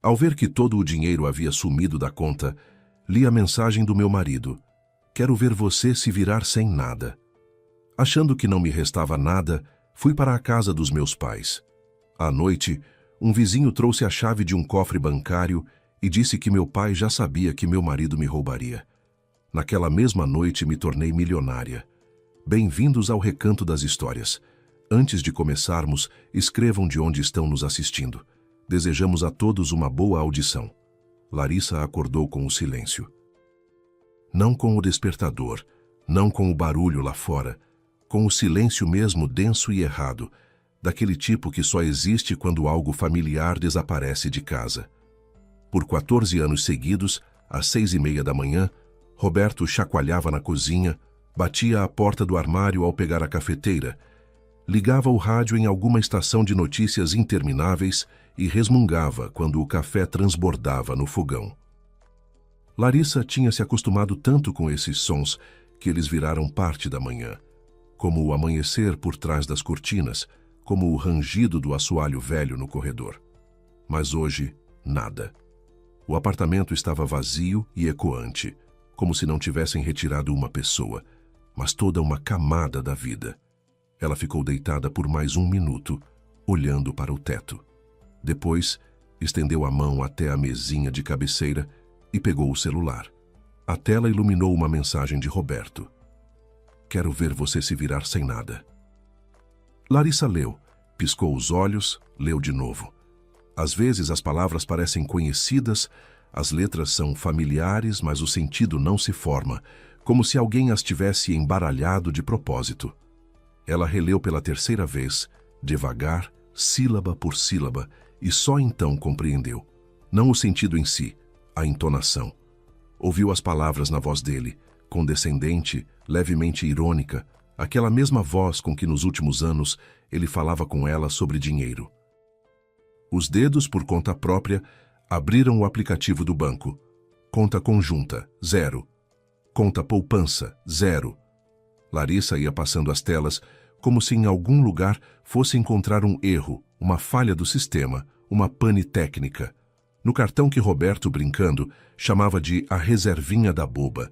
Ao ver que todo o dinheiro havia sumido da conta, li a mensagem do meu marido. Quero ver você se virar sem nada. Achando que não me restava nada, fui para a casa dos meus pais. À noite, um vizinho trouxe a chave de um cofre bancário e disse que meu pai já sabia que meu marido me roubaria. Naquela mesma noite me tornei milionária. Bem-vindos ao Recanto das Histórias. Antes de começarmos, escrevam de onde estão nos assistindo. Desejamos a todos uma boa audição. Larissa acordou com o silêncio. Não com o despertador, não com o barulho lá fora, com o silêncio mesmo denso e errado, daquele tipo que só existe quando algo familiar desaparece de casa. Por 14 anos seguidos, às 6h30 da manhã, Roberto chacoalhava na cozinha, batia à porta do armário ao pegar a cafeteira, ligava o rádio em alguma estação de notícias intermináveis e resmungava quando o café transbordava no fogão. Larissa tinha se acostumado tanto com esses sons que eles viraram parte da manhã, como o amanhecer por trás das cortinas, como o rangido do assoalho velho no corredor. Mas hoje, nada. O apartamento estava vazio e ecoante, como se não tivessem retirado uma pessoa, mas toda uma camada da vida. Ela ficou deitada por mais 1 minuto, olhando para o teto. Depois, estendeu a mão até a mesinha de cabeceira e pegou o celular. A tela iluminou uma mensagem de Roberto. Quero ver você se virar sem nada. Larissa leu, piscou os olhos, leu de novo. Às vezes as palavras parecem conhecidas, as letras são familiares, mas o sentido não se forma, como se alguém as tivesse embaralhado de propósito. Ela releu pela 3ª vez, devagar, sílaba por sílaba, e só então compreendeu. Não o sentido em si, a entonação. Ouviu as palavras na voz dele, condescendente, levemente irônica, aquela mesma voz com que nos últimos anos ele falava com ela sobre dinheiro. Os dedos, por conta própria, abriram o aplicativo do banco. Conta conjunta, 0. Conta poupança, 0. Larissa ia passando as telas, como se em algum lugar fosse encontrar um erro, uma falha do sistema, uma pane técnica. No cartão que Roberto, brincando, chamava de a reservinha da boba,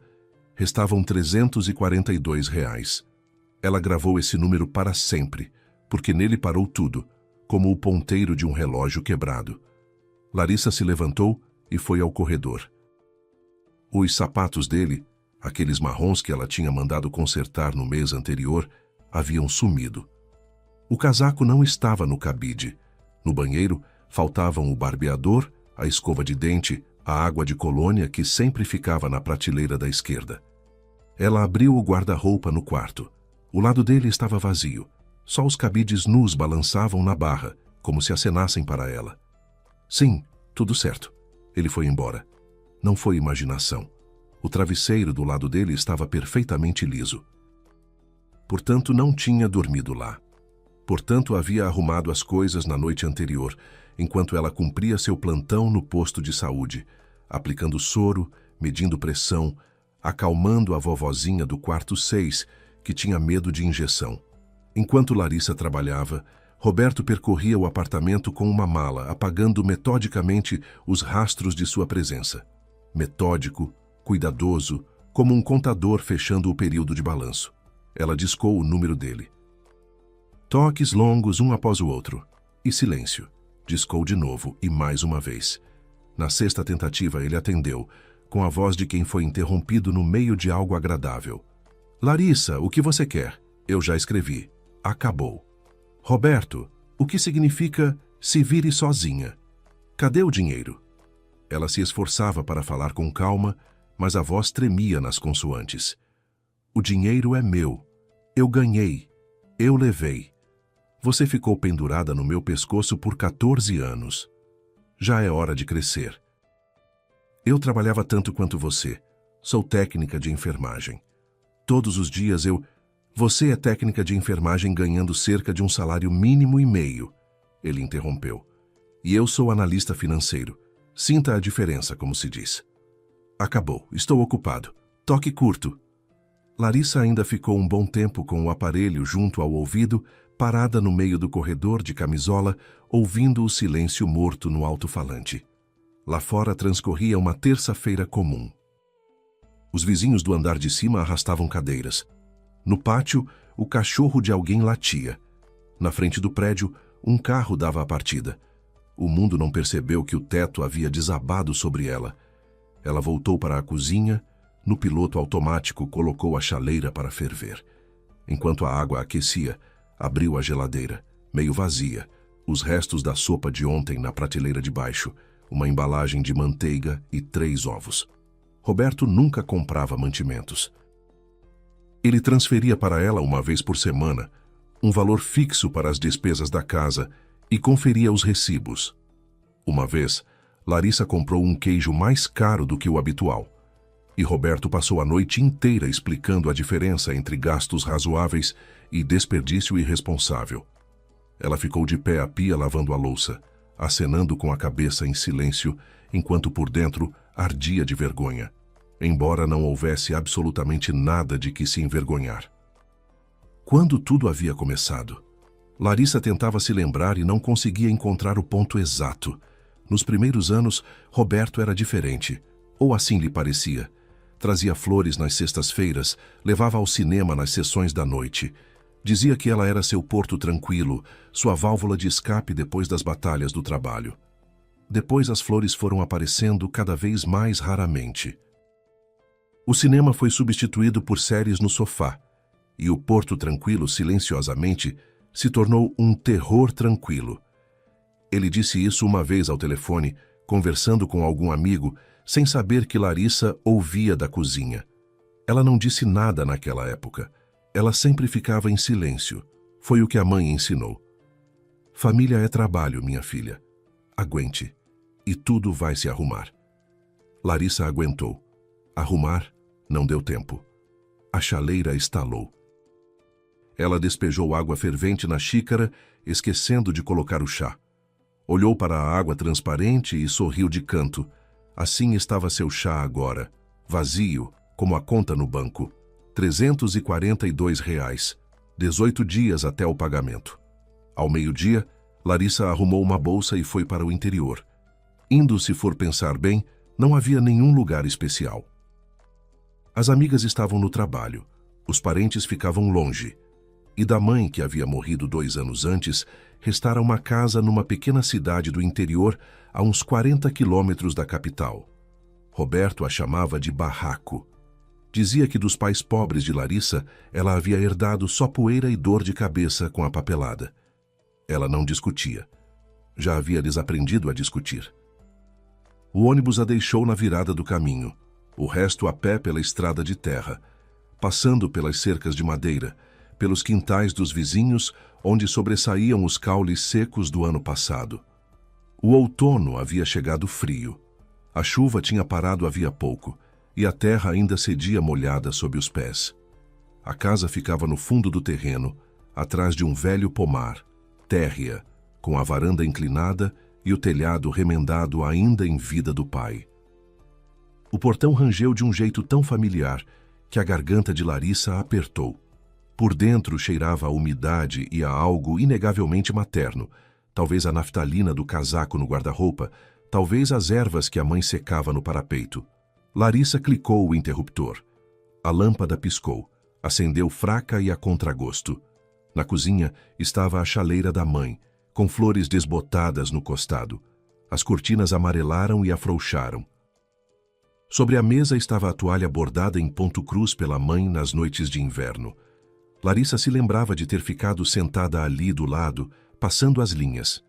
restavam R$ 342. Ela gravou esse número para sempre, porque nele parou tudo, como o ponteiro de um relógio quebrado. Larissa se levantou e foi ao corredor. Os sapatos dele, aqueles marrons que ela tinha mandado consertar no mês anterior, haviam sumido. O casaco não estava no cabide. No banheiro, faltavam o barbeador, a escova de dente, a água de colônia que sempre ficava na prateleira da esquerda. Ela abriu o guarda-roupa no quarto. O lado dele estava vazio. Só os cabides nus balançavam na barra, como se acenassem para ela. Sim, tudo certo. Ele foi embora. Não foi imaginação. O travesseiro do lado dele estava perfeitamente liso. Portanto, não tinha dormido lá. Portanto, havia arrumado as coisas na noite anterior, enquanto ela cumpria seu plantão no posto de saúde, aplicando soro, medindo pressão, acalmando a vovozinha do quarto 6, que tinha medo de injeção. Enquanto Larissa trabalhava, Roberto percorria o apartamento com uma mala, apagando metodicamente os rastros de sua presença. Metódico, cuidadoso, como um contador fechando o período de balanço. Ela discou o número dele. Toques longos um após o outro. E silêncio. Discou de novo e mais uma vez. Na 6ª tentativa ele atendeu, com a voz de quem foi interrompido no meio de algo agradável. Larissa, o que você quer? Eu já escrevi. Acabou. Roberto, o que significa se vire sozinha? Cadê o dinheiro? Ela se esforçava para falar com calma, mas a voz tremia nas consoantes. O dinheiro é meu. Eu ganhei. Eu levei. Você ficou pendurada no meu pescoço por 14 anos. Já é hora de crescer. Eu trabalhava tanto quanto você. Sou técnica de enfermagem. Todos os dias eu... Você é técnica de enfermagem ganhando cerca de um salário mínimo e meio. Ele interrompeu. E eu sou analista financeiro. Sinta a diferença, como se diz. Acabou. Estou ocupado. Toque curto. Larissa ainda ficou um bom tempo com o aparelho junto ao ouvido, parada no meio do corredor de camisola, ouvindo o silêncio morto no alto-falante. Lá fora transcorria uma terça-feira comum. Os vizinhos do andar de cima arrastavam cadeiras. No pátio, o cachorro de alguém latia. Na frente do prédio, um carro dava a partida. O mundo não percebeu que o teto havia desabado sobre ela. Ela voltou para a cozinha. No piloto automático, colocou a chaleira para ferver. Enquanto a água aquecia, abriu a geladeira, meio vazia, os restos da sopa de ontem na prateleira de baixo, uma embalagem de manteiga e 3 ovos. Roberto nunca comprava mantimentos. Ele transferia para ela uma vez por semana um valor fixo para as despesas da casa e conferia os recibos. Uma vez, Larissa comprou um queijo mais caro do que o habitual. E Roberto passou a noite inteira explicando a diferença entre gastos razoáveis e desperdício irresponsável. Ela ficou de pé à pia lavando a louça, acenando com a cabeça em silêncio, enquanto por dentro ardia de vergonha, embora não houvesse absolutamente nada de que se envergonhar. Quando tudo havia começado, Larissa tentava se lembrar e não conseguia encontrar o ponto exato. Nos primeiros anos, Roberto era diferente, ou assim lhe parecia. Trazia flores nas sextas-feiras, levava ao cinema nas sessões da noite. Dizia que ela era seu porto tranquilo, sua válvula de escape depois das batalhas do trabalho. Depois as flores foram aparecendo cada vez mais raramente. O cinema foi substituído por séries no sofá, e o porto tranquilo, silenciosamente, se tornou um terror tranquilo. Ele disse isso uma vez ao telefone, conversando com algum amigo, sem saber que Larissa ouvia da cozinha. Ela não disse nada naquela época. Ela sempre ficava em silêncio. Foi o que a mãe ensinou. Família é trabalho, minha filha. Aguente. E tudo vai se arrumar. Larissa aguentou. Arrumar não deu tempo. A chaleira estalou. Ela despejou água fervente na xícara, esquecendo de colocar o chá. Olhou para a água transparente e sorriu de canto. Assim estava seu chá agora, vazio, como a conta no banco. R$ 342, 18 dias até o pagamento. Ao meio-dia, Larissa arrumou uma bolsa e foi para o interior. Indo, se for pensar bem, não havia nenhum lugar especial. As amigas estavam no trabalho, os parentes ficavam longe. E da mãe, que havia morrido 2 anos antes, restara uma casa numa pequena cidade do interior a uns 40 quilômetros da capital. Roberto a chamava de barraco. Dizia que dos pais pobres de Larissa, ela havia herdado só poeira e dor de cabeça com a papelada. Ela não discutia. Já havia desaprendido a discutir. O ônibus a deixou na virada do caminho, o resto a pé pela estrada de terra, passando pelas cercas de madeira, pelos quintais dos vizinhos, onde sobressaíam os caules secos do ano passado. O outono havia chegado frio. A chuva tinha parado havia pouco, e a terra ainda cedia molhada sob os pés. A casa ficava no fundo do terreno, atrás de um velho pomar, térrea, com a varanda inclinada e o telhado remendado ainda em vida do pai. O portão rangeu de um jeito tão familiar que a garganta de Larissa apertou. Por dentro cheirava a umidade e a algo inegavelmente materno, talvez a naftalina do casaco no guarda-roupa, talvez as ervas que a mãe secava no parapeito. Larissa clicou o interruptor. A lâmpada piscou, acendeu fraca e a contragosto. Na cozinha estava a chaleira da mãe, com flores desbotadas no costado. As cortinas amarelaram e afrouxaram. Sobre a mesa estava a toalha bordada em ponto cruz pela mãe nas noites de inverno. Larissa se lembrava de ter ficado sentada ali do lado, passando as linhas.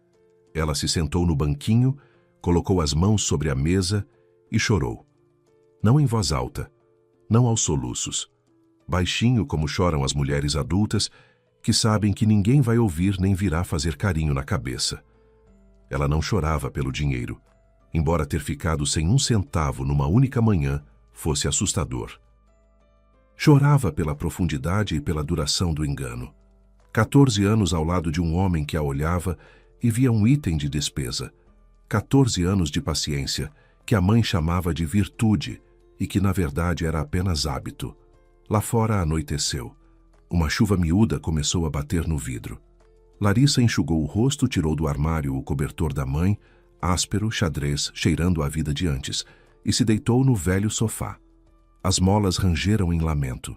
Ela se sentou no banquinho, colocou as mãos sobre a mesa e chorou. Não em voz alta, não aos soluços. Baixinho como choram as mulheres adultas, que sabem que ninguém vai ouvir nem virá fazer carinho na cabeça. Ela não chorava pelo dinheiro, embora ter ficado sem um centavo numa única manhã fosse assustador. Chorava pela profundidade e pela duração do engano. 14 anos ao lado de um homem que a olhava e via um item de despesa. 14 anos de paciência, que a mãe chamava de virtude e que na verdade era apenas hábito. Lá fora anoiteceu. Uma chuva miúda começou a bater no vidro. Larissa enxugou o rosto, tirou do armário o cobertor da mãe, áspero, xadrez, cheirando a vida de antes, e se deitou no velho sofá. As molas rangeram em lamento.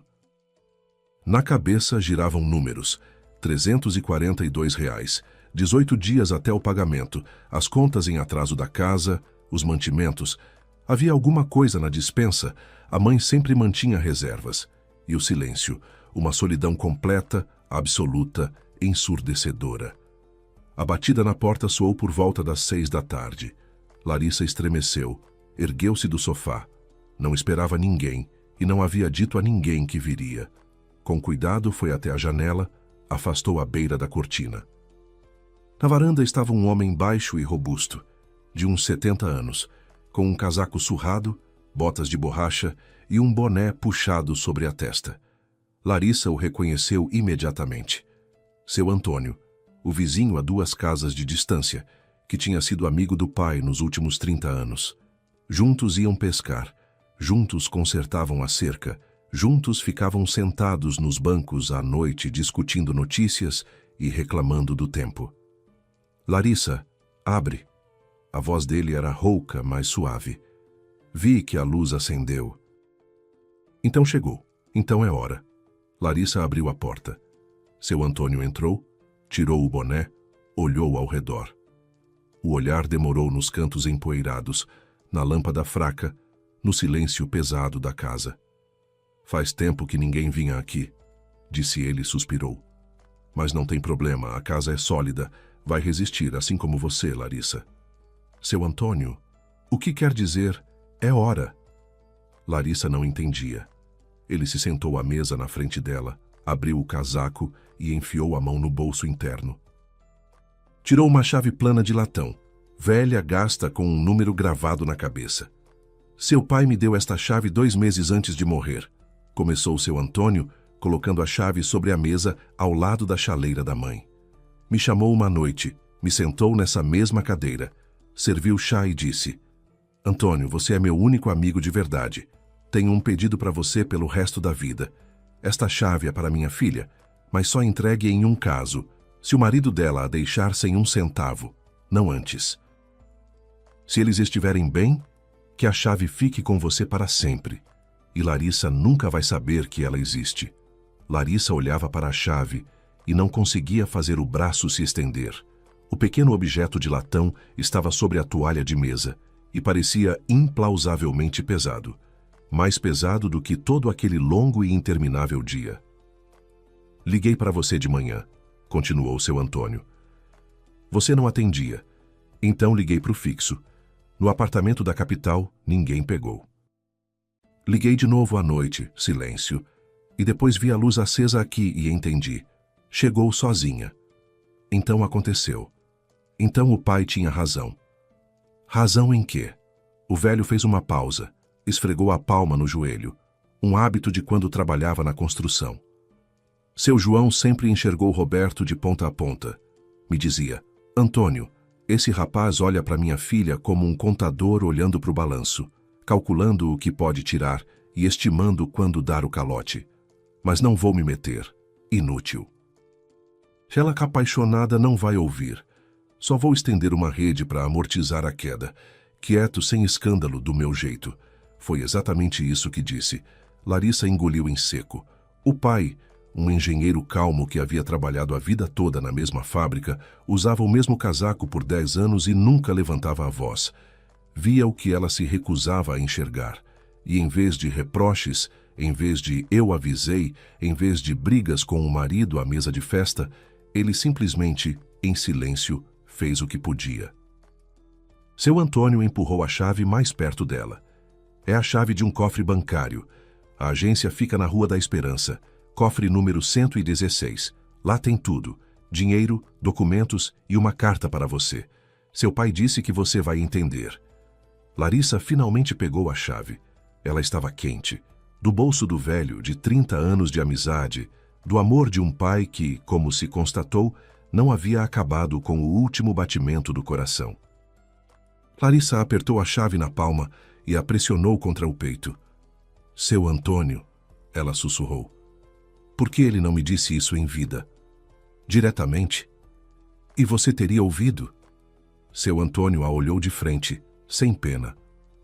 Na cabeça giravam números: R$ 342, 18 dias até o pagamento, as contas em atraso da casa, os mantimentos. Havia alguma coisa na despensa, a mãe sempre mantinha reservas. E o silêncio, uma solidão completa, absoluta, ensurdecedora. A batida na porta soou por volta das 6 da tarde. Larissa estremeceu, ergueu-se do sofá. Não esperava ninguém e não havia dito a ninguém que viria. Com cuidado foi até a janela, afastou a beira da cortina. Na varanda estava um homem baixo e robusto, de uns 70 anos, com um casaco surrado, botas de borracha e um boné puxado sobre a testa. Larissa o reconheceu imediatamente. Seu Antônio, o vizinho a 2 casas de distância, que tinha sido amigo do pai nos últimos 30 anos. Juntos iam pescar, juntos consertavam a cerca, juntos ficavam sentados nos bancos à noite discutindo notícias e reclamando do tempo. Larissa, abre. A voz dele era rouca, mas suave. Vi que a luz acendeu. Então chegou. Então é hora. Larissa abriu a porta. Seu Antônio entrou, tirou o boné, olhou ao redor. O olhar demorou nos cantos empoeirados, na lâmpada fraca, no silêncio pesado da casa. Faz tempo que ninguém vinha aqui, disse ele e suspirou. Mas não tem problema, a casa é sólida, vai resistir, assim como você, Larissa. Seu Antônio, o que quer dizer é hora? Larissa não entendia. Ele se sentou à mesa na frente dela, abriu o casaco e enfiou a mão no bolso interno. Tirou uma chave plana de latão, velha, gasta, com um número gravado na cabeça. Seu pai me deu esta chave 2 meses antes de morrer, começou seu Antônio, colocando a chave sobre a mesa ao lado da chaleira da mãe. Me chamou uma noite, me sentou nessa mesma cadeira, serviu chá e disse: Antônio, você é meu único amigo de verdade. Tenho um pedido para você pelo resto da vida. Esta chave é para minha filha, mas só entregue em um caso, se o marido dela a deixar sem um centavo, não antes. Se eles estiverem bem, que a chave fique com você para sempre. E Larissa nunca vai saber que ela existe. Larissa olhava para a chave e não conseguia fazer o braço se estender. O pequeno objeto de latão estava sobre a toalha de mesa e parecia implausavelmente pesado. Mais pesado do que todo aquele longo e interminável dia. Liguei para você de manhã, continuou seu Antônio. Você não atendia. Então liguei para o fixo. No apartamento da capital, ninguém pegou. Liguei de novo à noite, silêncio. E depois vi a luz acesa aqui e entendi. Chegou sozinha. Então aconteceu. Então o pai tinha razão. Razão em quê? O velho fez uma pausa. Esfregou a palma no joelho, um hábito de quando trabalhava na construção. Seu João sempre enxergou Roberto de ponta a ponta. Me dizia: Antônio, esse rapaz olha para minha filha como um contador olhando para o balanço, calculando o que pode tirar e estimando quando dar o calote. Mas não vou me meter. Inútil. Ela apaixonada não vai ouvir. Só vou estender uma rede para amortizar a queda, quieto, sem escândalo, do meu jeito. Foi exatamente isso que disse. Larissa engoliu em seco. O pai, um engenheiro calmo que havia trabalhado a vida toda na mesma fábrica, usava o mesmo casaco por 10 anos e nunca levantava a voz. Via o que ela se recusava a enxergar. E em vez de reproches, em vez de eu avisei, em vez de brigas com o marido à mesa de festa, ele simplesmente, em silêncio, fez o que podia. Seu Antônio empurrou a chave mais perto dela. É a chave de um cofre bancário. A agência fica na Rua da Esperança, cofre número 116. Lá tem tudo: dinheiro, documentos e uma carta para você. Seu pai disse que você vai entender. Larissa finalmente pegou a chave. Ela estava quente. Do bolso do velho, de 30 anos de amizade, do amor de um pai que, como se constatou, não havia acabado com o último batimento do coração. Larissa apertou a chave na palma e a pressionou contra o peito. Seu Antônio, ela sussurrou. Por que ele não me disse isso em vida? Diretamente? E você teria ouvido? Seu Antônio a olhou de frente, sem pena,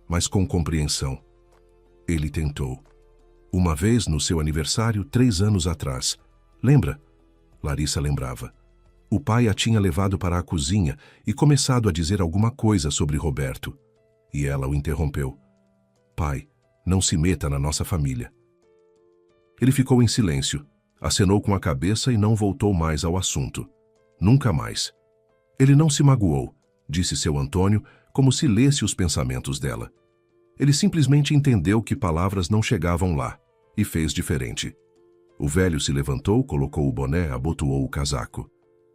mas com compreensão. Ele tentou. Uma vez no seu aniversário, 3 anos atrás. Lembra? Larissa lembrava. O pai a tinha levado para a cozinha e começado a dizer alguma coisa sobre Roberto. E ela o interrompeu. Pai, não se meta na nossa família. Ele ficou em silêncio, acenou com a cabeça e não voltou mais ao assunto. Nunca mais. Ele não se magoou, disse seu Antônio, como se lesse os pensamentos dela. Ele simplesmente entendeu que palavras não chegavam lá, e fez diferente. O velho se levantou, colocou o boné, abotoou o casaco.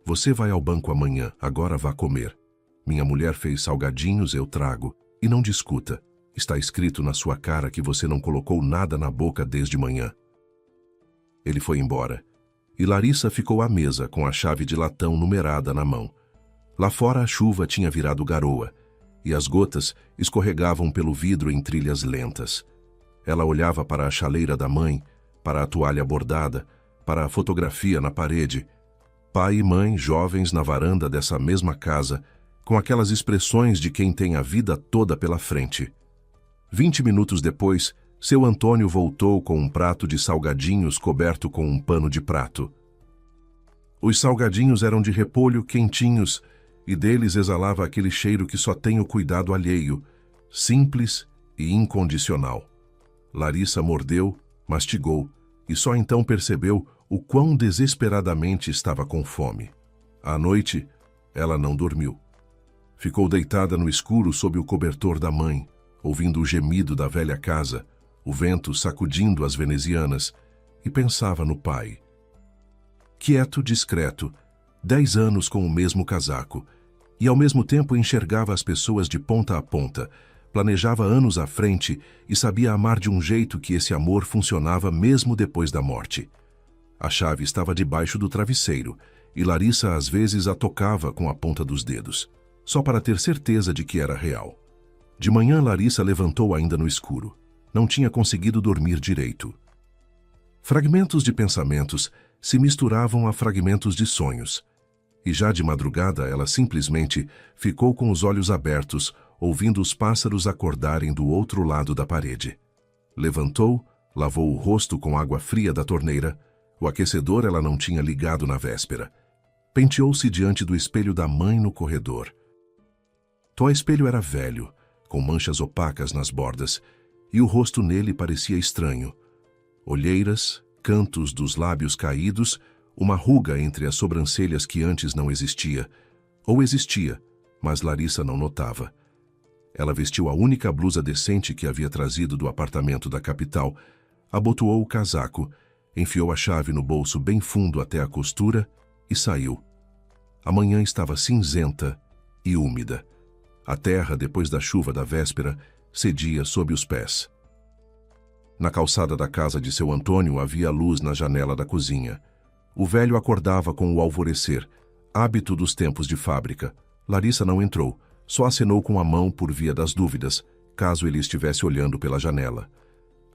Você vai ao banco amanhã, agora vá comer. Minha mulher fez salgadinhos, eu trago. E não discuta. Está escrito na sua cara que você não colocou nada na boca desde manhã. Ele foi embora. E Larissa ficou à mesa com a chave de latão numerada na mão. Lá fora a chuva tinha virado garoa, e as gotas escorregavam pelo vidro em trilhas lentas. Ela olhava para a chaleira da mãe, para a toalha bordada, para a fotografia na parede. Pai e mãe, jovens na varanda dessa mesma casa, com aquelas expressões de quem tem a vida toda pela frente. 20 minutos depois, seu Antônio voltou com um prato de salgadinhos coberto com um pano de prato. Os salgadinhos eram de repolho, quentinhos, e deles exalava aquele cheiro que só tem o cuidado alheio, simples e incondicional. Larissa mordeu, mastigou, e só então percebeu o quão desesperadamente estava com fome. À noite, ela não dormiu. Ficou deitada no escuro sob o cobertor da mãe, ouvindo o gemido da velha casa, o vento sacudindo as venezianas, e pensava no pai. Quieto, discreto, 10 anos com o mesmo casaco, e ao mesmo tempo enxergava as pessoas de ponta a ponta, planejava anos à frente e sabia amar de um jeito que esse amor funcionava mesmo depois da morte. A chave estava debaixo do travesseiro, e Larissa às vezes a tocava com a ponta dos dedos, só para ter certeza de que era real. De manhã Larissa levantou ainda no escuro. Não tinha conseguido dormir direito. Fragmentos de pensamentos se misturavam a fragmentos de sonhos. E já de madrugada ela simplesmente ficou com os olhos abertos, ouvindo os pássaros acordarem do outro lado da parede. Levantou, lavou o rosto com água fria da torneira. O aquecedor ela não tinha ligado na véspera. Penteou-se diante do espelho da mãe no corredor. O espelho era velho, com manchas opacas nas bordas, e o rosto nele parecia estranho. Olheiras, cantos dos lábios caídos, uma ruga entre as sobrancelhas que antes não existia, ou existia, mas Larissa não notava. Ela vestiu a única blusa decente que havia trazido do apartamento da capital, abotoou o casaco, enfiou a chave no bolso bem fundo até a costura e saiu. A manhã estava cinzenta e úmida. A terra, depois da chuva da véspera, cedia sob os pés. Na calçada da casa de seu Antônio havia luz na janela da cozinha. O velho acordava com o alvorecer, hábito dos tempos de fábrica. Larissa não entrou, só acenou com a mão por via das dúvidas, caso ele estivesse olhando pela janela.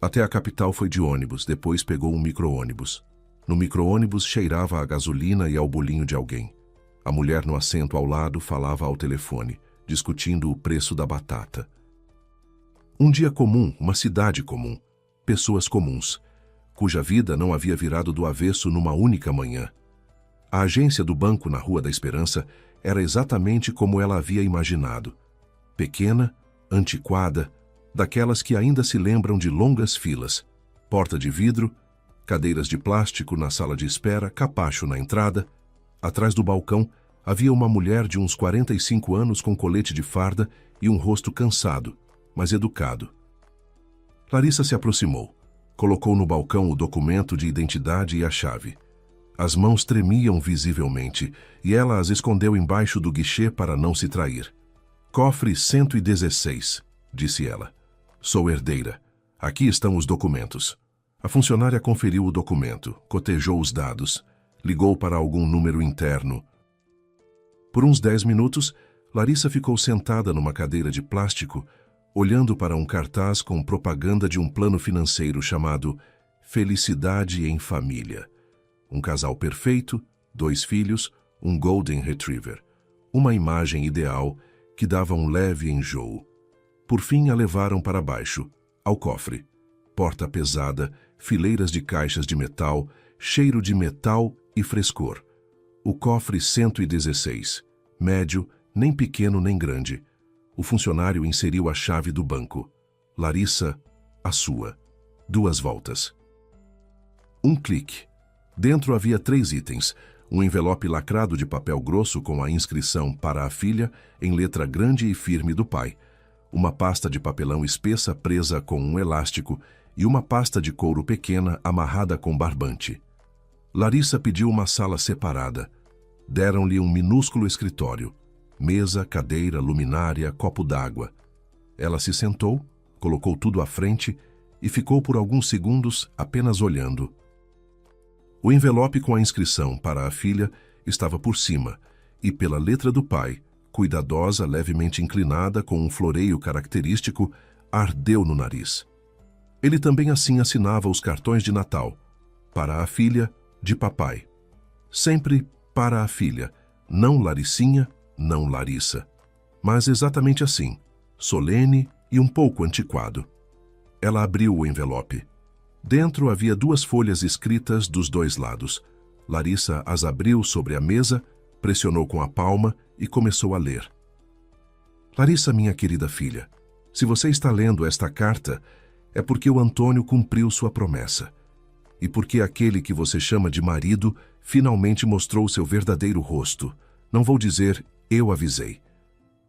Até a capital foi de ônibus, depois pegou um micro-ônibus. No micro-ônibus cheirava a gasolina e ao bolinho de alguém. A mulher no assento ao lado falava ao telefone, discutindo o preço da batata. Um dia comum, uma cidade comum, pessoas comuns, cuja vida não havia virado do avesso numa única manhã. A agência do banco na Rua da Esperança era exatamente como ela havia imaginado. Pequena, antiquada, daquelas que ainda se lembram de longas filas, porta de vidro, cadeiras de plástico na sala de espera, capacho na entrada. Atrás do balcão havia uma mulher de uns 45 anos com colete de farda e um rosto cansado, mas educado. Larissa se aproximou, colocou no balcão o documento de identidade e a chave. As mãos tremiam visivelmente e ela as escondeu embaixo do guichê para não se trair. Cofre 116, disse ela. Sou herdeira. Aqui estão os documentos. A funcionária conferiu o documento, cotejou os dados, ligou para algum número interno. Por uns 10 minutos, Larissa ficou sentada numa cadeira de plástico, olhando para um cartaz com propaganda de um plano financeiro chamado Felicidade em Família. Um casal perfeito, 2 filhos, um Golden Retriever. Uma imagem ideal que dava um leve enjoo. Por fim a levaram para baixo, ao cofre. Porta pesada, fileiras de caixas de metal, cheiro de metal e frescor. O cofre 116, médio, nem pequeno nem grande. O funcionário inseriu a chave do banco. Larissa, a sua. 2 voltas. Um clique. Dentro havia 3 itens. Um envelope lacrado de papel grosso com a inscrição para a filha, em letra grande e firme do pai. Uma pasta de papelão espessa presa com um elástico e uma pasta de couro pequena amarrada com barbante. Larissa pediu uma sala separada. Deram-lhe um minúsculo escritório. Mesa, cadeira, luminária, copo d'água. Ela se sentou, colocou tudo à frente e ficou por alguns segundos apenas olhando. O envelope com a inscrição para a filha estava por cima e, pela letra do pai, cuidadosa, levemente inclinada, com um floreio característico, ardeu no nariz. Ele também assim assinava os cartões de Natal. Para a filha, de papai. Sempre para a filha, não Laricinha, não Larissa. Mas exatamente assim, solene e um pouco antiquado. Ela abriu o envelope. Dentro havia 2 folhas escritas dos 2 lados. Larissa as abriu sobre a mesa, pressionou com a palma e começou a ler. Larissa, minha querida filha, se você está lendo esta carta, é porque o Antônio cumpriu sua promessa. E porque aquele que você chama de marido finalmente mostrou seu verdadeiro rosto. Não vou dizer, eu avisei.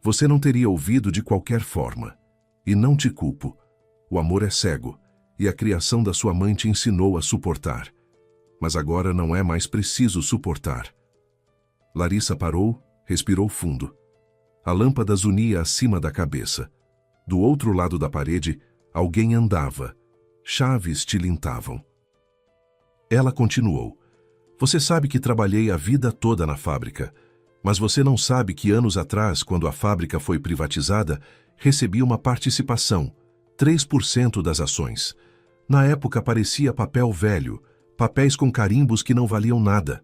Você não teria ouvido de qualquer forma. E não te culpo. O amor é cego, e a criação da sua mãe te ensinou a suportar. Mas agora não é mais preciso suportar. Larissa parou, respirou fundo. A lâmpada zunia acima da cabeça. Do outro lado da parede, alguém andava. Chaves tilintavam. Ela continuou. Você sabe que trabalhei a vida toda na fábrica, mas você não sabe que anos atrás, quando a fábrica foi privatizada, recebi uma participação, 3% das ações. Na época parecia papel velho, papéis com carimbos que não valiam nada.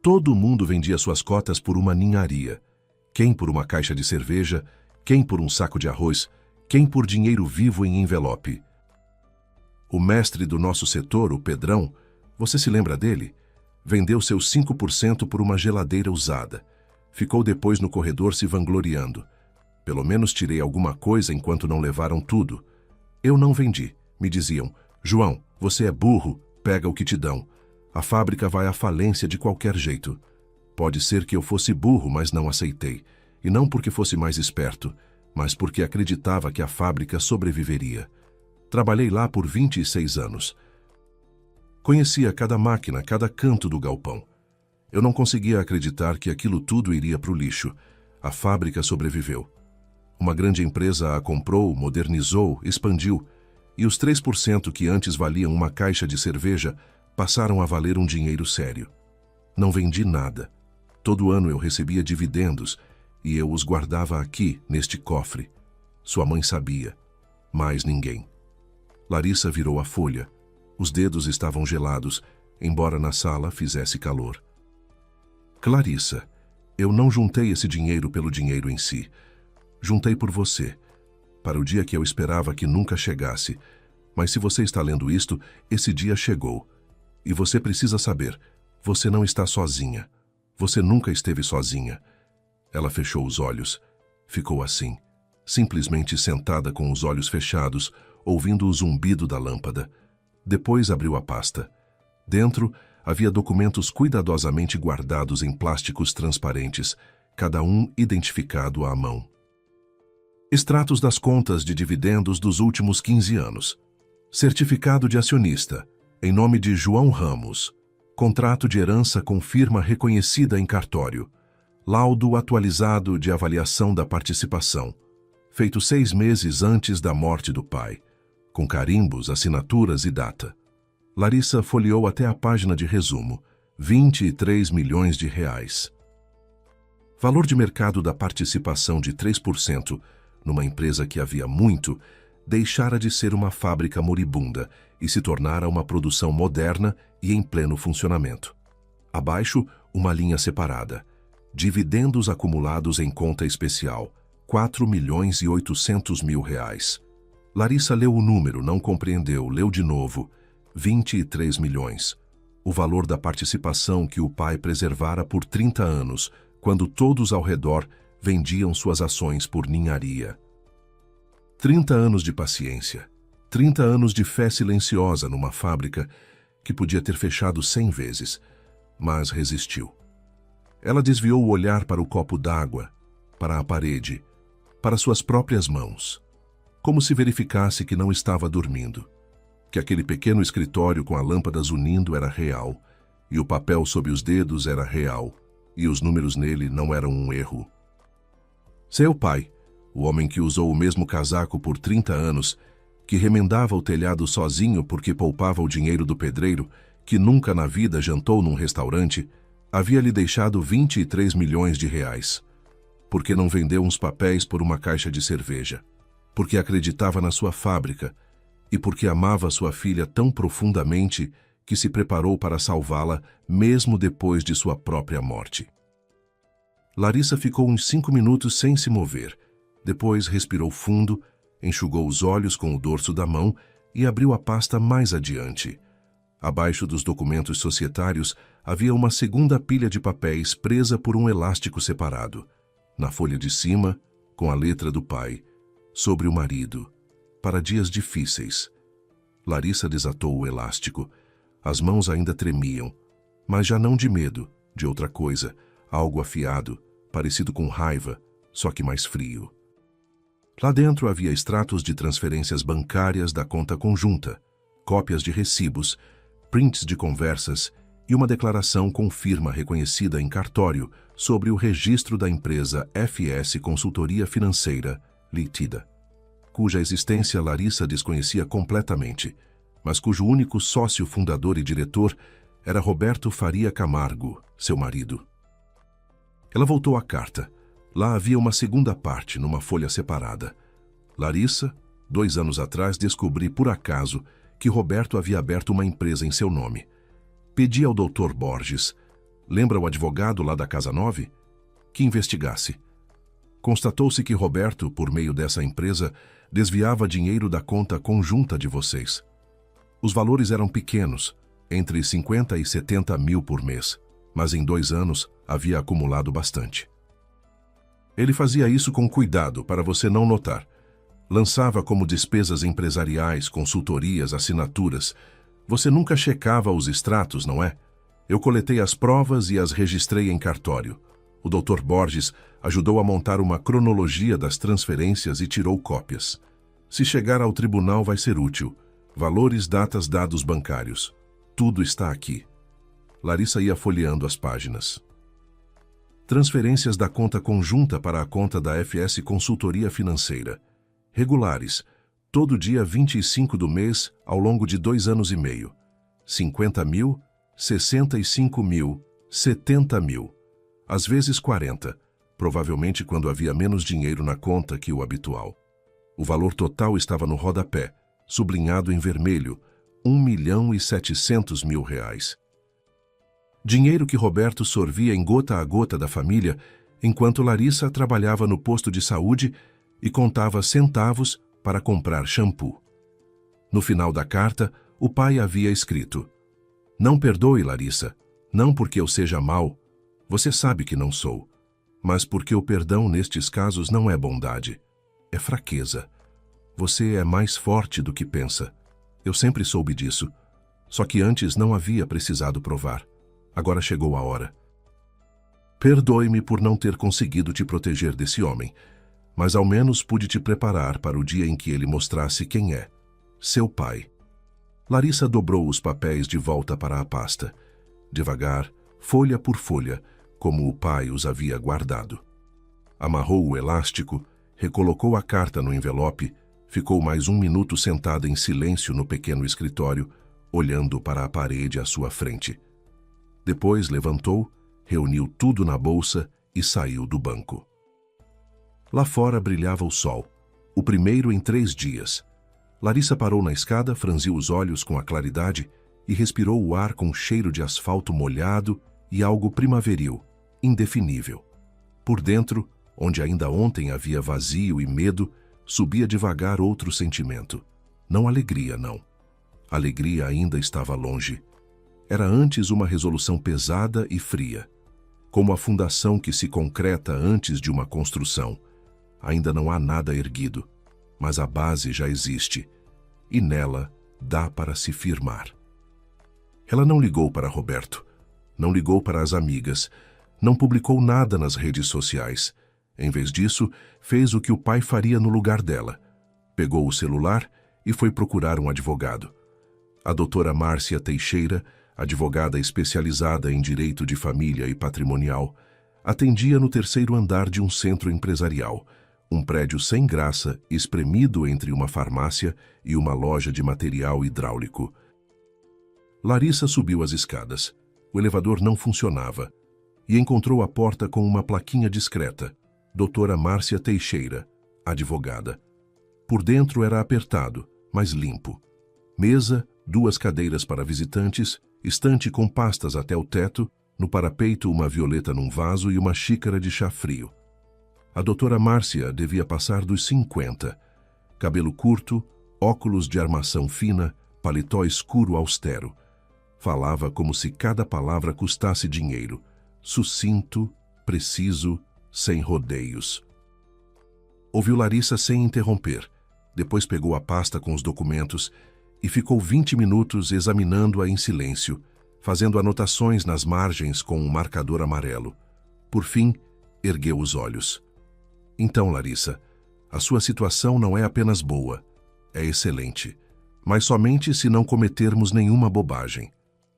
Todo mundo vendia suas cotas por uma ninharia. Quem por uma caixa de cerveja, quem por um saco de arroz, quem por dinheiro vivo em envelope. O mestre do nosso setor, o Pedrão, você se lembra dele? Vendeu seus 5% por uma geladeira usada. Ficou depois no corredor se vangloriando. Pelo menos tirei alguma coisa enquanto não levaram tudo. Eu não vendi. Me diziam, João, você é burro, pega o que te dão. A fábrica vai à falência de qualquer jeito. Pode ser que eu fosse burro, mas não aceitei. E não porque fosse mais esperto, mas porque acreditava que a fábrica sobreviveria. Trabalhei lá por 26 anos. Conhecia cada máquina, cada canto do galpão. Eu não conseguia acreditar que aquilo tudo iria para o lixo. A fábrica sobreviveu. Uma grande empresa a comprou, modernizou, expandiu, e os 3% que antes valiam uma caixa de cerveja passaram a valer um dinheiro sério. Não vendi nada. Todo ano eu recebia dividendos e eu os guardava aqui, neste cofre. Sua mãe sabia, mas ninguém. Larissa virou a folha. Os dedos estavam gelados, embora na sala fizesse calor. Clarissa, eu não juntei esse dinheiro pelo dinheiro em si. Juntei por você, para o dia que eu esperava que nunca chegasse. Mas se você está lendo isto, esse dia chegou. E você precisa saber, você não está sozinha. Você nunca esteve sozinha. Ela fechou os olhos. Ficou assim, simplesmente sentada com os olhos fechados, ouvindo o zumbido da lâmpada. Depois abriu a pasta. Dentro havia documentos cuidadosamente guardados em plásticos transparentes, cada um identificado à mão. Extratos das contas de dividendos dos últimos 15 anos. Certificado de acionista, em nome de João Ramos. Contrato de herança com firma reconhecida em cartório. Laudo atualizado de avaliação da participação. Feito 6 meses antes da morte do pai. Com carimbos, assinaturas e data. Larissa folheou até a página de resumo. 23 milhões de reais. Valor de mercado da participação de 3%, numa empresa que havia muito, deixara de ser uma fábrica moribunda e se tornara uma produção moderna e em pleno funcionamento. Abaixo, uma linha separada. Dividendos acumulados em conta especial. R$ 4.800.000. Larissa leu o número, não compreendeu, leu de novo. 23 milhões. O valor da participação que o pai preservara por 30 anos, quando todos ao redor vendiam suas ações por ninharia. 30 anos de paciência. 30 anos de fé silenciosa numa fábrica que podia ter fechado 100 vezes, mas resistiu. Ela desviou o olhar para o copo d'água, para a parede, para suas próprias mãos, como se verificasse que não estava dormindo, que aquele pequeno escritório com a lâmpada zunindo era real, e o papel sob os dedos era real, e os números nele não eram um erro. Seu pai, o homem que usou o mesmo casaco por 30 anos, que remendava o telhado sozinho porque poupava o dinheiro do pedreiro, que nunca na vida jantou num restaurante, havia lhe deixado 23 milhões de reais. Porque não vendeu uns papéis por uma caixa de cerveja. Porque acreditava na sua fábrica e porque amava sua filha tão profundamente que se preparou para salvá-la mesmo depois de sua própria morte. Larissa ficou uns 5 minutos sem se mover. Depois respirou fundo, enxugou os olhos com o dorso da mão e abriu a pasta mais adiante. Abaixo dos documentos societários havia uma segunda pilha de papéis presa por um elástico separado. Na folha de cima, com a letra do pai, sobre o marido, para dias difíceis. Larissa desatou o elástico. As mãos ainda tremiam, mas já não de medo, de outra coisa, algo afiado, parecido com raiva, só que mais frio. Lá dentro havia extratos de transferências bancárias da conta conjunta, cópias de recibos, prints de conversas e uma declaração com firma reconhecida em cartório sobre o registro da empresa FS Consultoria Financeira, Ltda, cuja existência Larissa desconhecia completamente, mas cujo único sócio fundador e diretor era Roberto Faria Camargo, seu marido. Ela voltou à carta. Lá havia uma segunda parte, numa folha separada. Larissa, 2 anos atrás, descobri por acaso que Roberto havia aberto uma empresa em seu nome. Pedi ao Dr. Borges, lembra o advogado lá da Casa 9? Que investigasse. Constatou-se que Roberto, por meio dessa empresa, desviava dinheiro da conta conjunta de vocês. Os valores eram pequenos, entre 50 e 70 mil por mês, mas em 2 anos havia acumulado bastante. Ele fazia isso com cuidado para você não notar. Lançava como despesas empresariais, consultorias, assinaturas. Você nunca checava os extratos, não é? Eu coletei as provas e as registrei em cartório. O Dr. Borges ajudou a montar uma cronologia das transferências e tirou cópias. Se chegar ao tribunal vai ser útil. Valores, datas, dados bancários. Tudo está aqui. Larissa ia folheando as páginas. Transferências da conta conjunta para a conta da FS Consultoria Financeira. Regulares, todo dia 25 do mês ao longo de 2 anos e meio. 50 mil, 65 mil, 70 mil. Às vezes 40, provavelmente quando havia menos dinheiro na conta que o habitual. O valor total estava no rodapé, sublinhado em vermelho, R$ 1.700.000. Dinheiro que Roberto sorvia em gota a gota da família, enquanto Larissa trabalhava no posto de saúde e contava centavos para comprar shampoo. No final da carta, o pai havia escrito: "Não perdoe, Larissa, não porque eu seja mau, você sabe que não sou, mas porque o perdão nestes casos não é bondade, é fraqueza. Você é mais forte do que pensa. Eu sempre soube disso, só que antes não havia precisado provar. Agora chegou a hora. Perdoe-me por não ter conseguido te proteger desse homem, mas ao menos pude te preparar para o dia em que ele mostrasse quem é, seu pai." Larissa dobrou os papéis de volta para a pasta, devagar, folha por folha, como o pai os havia guardado. Amarrou o elástico, recolocou a carta no envelope, ficou mais 1 minuto sentada em silêncio no pequeno escritório, olhando para a parede à sua frente. Depois levantou, reuniu tudo na bolsa e saiu do banco. Lá fora brilhava o sol, o primeiro em 3 dias. Larissa parou na escada, franziu os olhos com a claridade e respirou o ar com cheiro de asfalto molhado e algo primaveril, indefinível. Por dentro, Onde ainda ontem havia vazio e medo, subia devagar outro sentimento. Não alegria, não. Alegria ainda estava longe. Era antes uma resolução pesada e fria. Como a fundação que se concreta antes de uma construção. Ainda não há nada erguido, mas a base já existe, e nela dá para se firmar. Ela não ligou para Roberto, não ligou para as amigas, não publicou nada nas redes sociais. Em vez disso, fez o que o pai faria no lugar dela. Pegou o celular e foi procurar um advogado. A doutora Márcia Teixeira, advogada especializada em direito de família e patrimonial, atendia no terceiro andar de um centro empresarial, um prédio sem graça, espremido entre uma farmácia e uma loja de material hidráulico. Larissa subiu as escadas. O elevador não funcionava e encontrou a porta com uma plaquinha discreta. Doutora Márcia Teixeira, advogada. Por dentro era apertado, mas limpo. Mesa, 2 cadeiras para visitantes, estante com pastas até o teto, no parapeito uma violeta num vaso e uma xícara de chá frio. A doutora Márcia devia passar dos 50. Cabelo curto, óculos de armação fina, paletó escuro austero. Falava como se cada palavra custasse dinheiro. Sucinto, preciso, sem rodeios. Ouviu Larissa sem interromper. Depois pegou a pasta com os documentos e ficou 20 minutos examinando-a em silêncio, fazendo anotações nas margens com um marcador amarelo. Por fim, ergueu os olhos. Então, Larissa, a sua situação não é apenas boa, é excelente, mas somente se não cometermos nenhuma bobagem.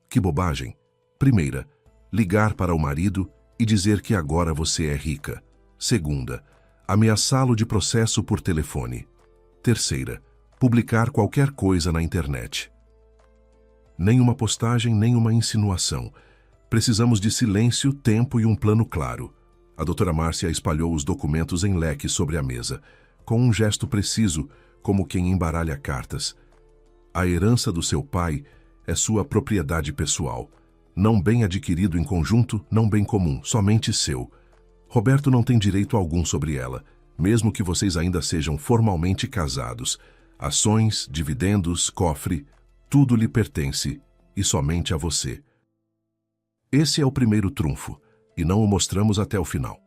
Que bobagem? Primeira, ligar para o marido e dizer que agora você é rica. Segunda, ameaçá-lo de processo por telefone. Terceira, publicar qualquer coisa na internet. Nem uma postagem, nem uma insinuação. Precisamos de silêncio, tempo e um plano claro. A doutora Márcia espalhou os documentos em leque sobre a mesa, com um gesto preciso, como quem embaralha cartas. A herança do seu pai é sua propriedade pessoal. Não bem adquirido em conjunto, não bem comum, somente seu. Roberto não tem direito algum sobre ela, mesmo que vocês ainda sejam formalmente casados. Ações, dividendos, cofre, tudo lhe pertence, e somente a você. Esse é o primeiro trunfo, e não o mostramos até o final.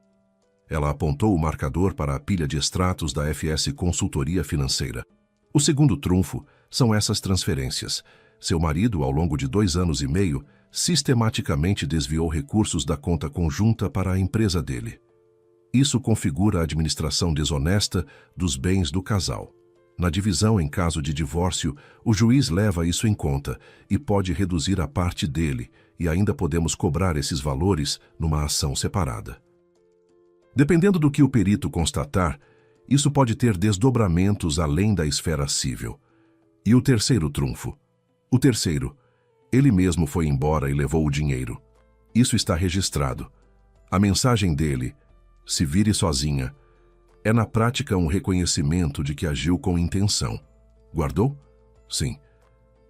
Ela apontou o marcador para a pilha de extratos da FS Consultoria Financeira. O segundo trunfo são essas transferências. Seu marido, ao longo de 2 anos e meio, sistematicamente desviou recursos da conta conjunta para a empresa dele. Isso configura a administração desonesta dos bens do casal. Na divisão em caso de divórcio, o juiz leva isso em conta e pode reduzir a parte dele, e ainda podemos cobrar esses valores numa ação separada. Dependendo do que o perito constatar, isso pode ter desdobramentos além da esfera cível. E o terceiro trunfo? O terceiro, ele mesmo foi embora e levou o dinheiro. Isso está registrado. A mensagem dele, se vire sozinha, é na prática um reconhecimento de que agiu com intenção. Guardou? Sim.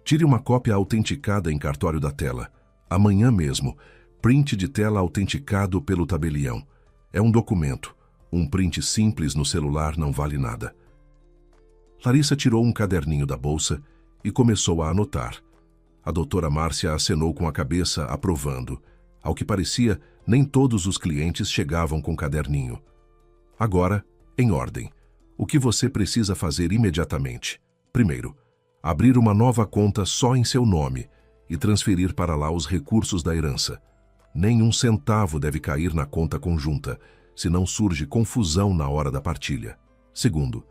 Tire uma cópia autenticada em cartório da tela. Amanhã mesmo, print de tela autenticado pelo tabelião. É um documento. Um print simples no celular não vale nada. Larissa tirou um caderninho da bolsa e começou a anotar. A doutora Márcia acenou com a cabeça, aprovando. Ao que parecia, nem todos os clientes chegavam com caderninho. Agora, em ordem. O que você precisa fazer imediatamente? Primeiro, abrir uma nova conta só em seu nome e transferir para lá os recursos da herança. Nem um centavo deve cair na conta conjunta, senão surge confusão na hora da partilha. Segundo,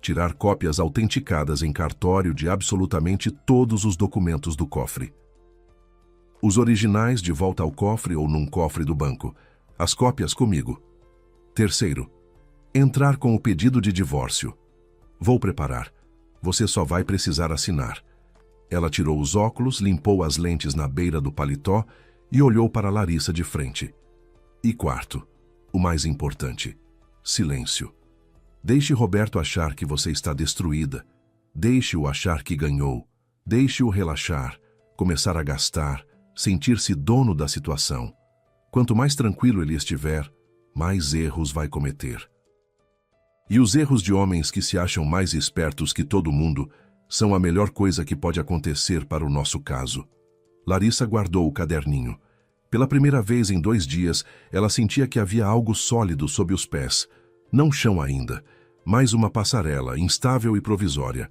tirar cópias autenticadas em cartório de absolutamente todos os documentos do cofre. Os originais de volta ao cofre ou num cofre do banco. As cópias comigo. Terceiro, entrar com o pedido de divórcio. Vou preparar. Você só vai precisar assinar. Ela tirou os óculos, limpou as lentes na beira do paletó e olhou para Larissa de frente. E quarto, o mais importante, silêncio. Deixe Roberto achar que você está destruída. Deixe-o achar que ganhou. Deixe-o relaxar, começar a gastar, sentir-se dono da situação. Quanto mais tranquilo ele estiver, mais erros vai cometer. E os erros de homens que se acham mais espertos que todo mundo são a melhor coisa que pode acontecer para o nosso caso. Larissa guardou o caderninho. Pela primeira vez em 2 dias, ela sentia que havia algo sólido sob os pés. Não chão ainda, mais uma passarela, instável e provisória,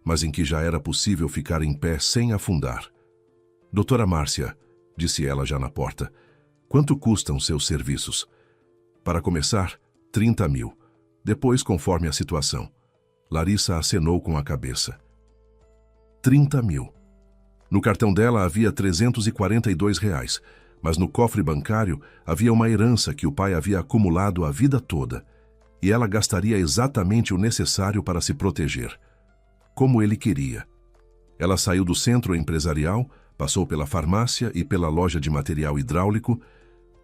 mas em que já era possível ficar em pé sem afundar. Doutora Márcia, disse ela já na porta, quanto custam seus serviços? Para começar, 30 mil. Depois, conforme a situação. Larissa acenou com a cabeça. 30 mil. No cartão dela havia R$ 342, mas no cofre bancário havia uma herança que o pai havia acumulado a vida toda, e ela gastaria exatamente o necessário para se proteger. Como ele queria. Ela saiu do centro empresarial, passou pela farmácia e pela loja de material hidráulico,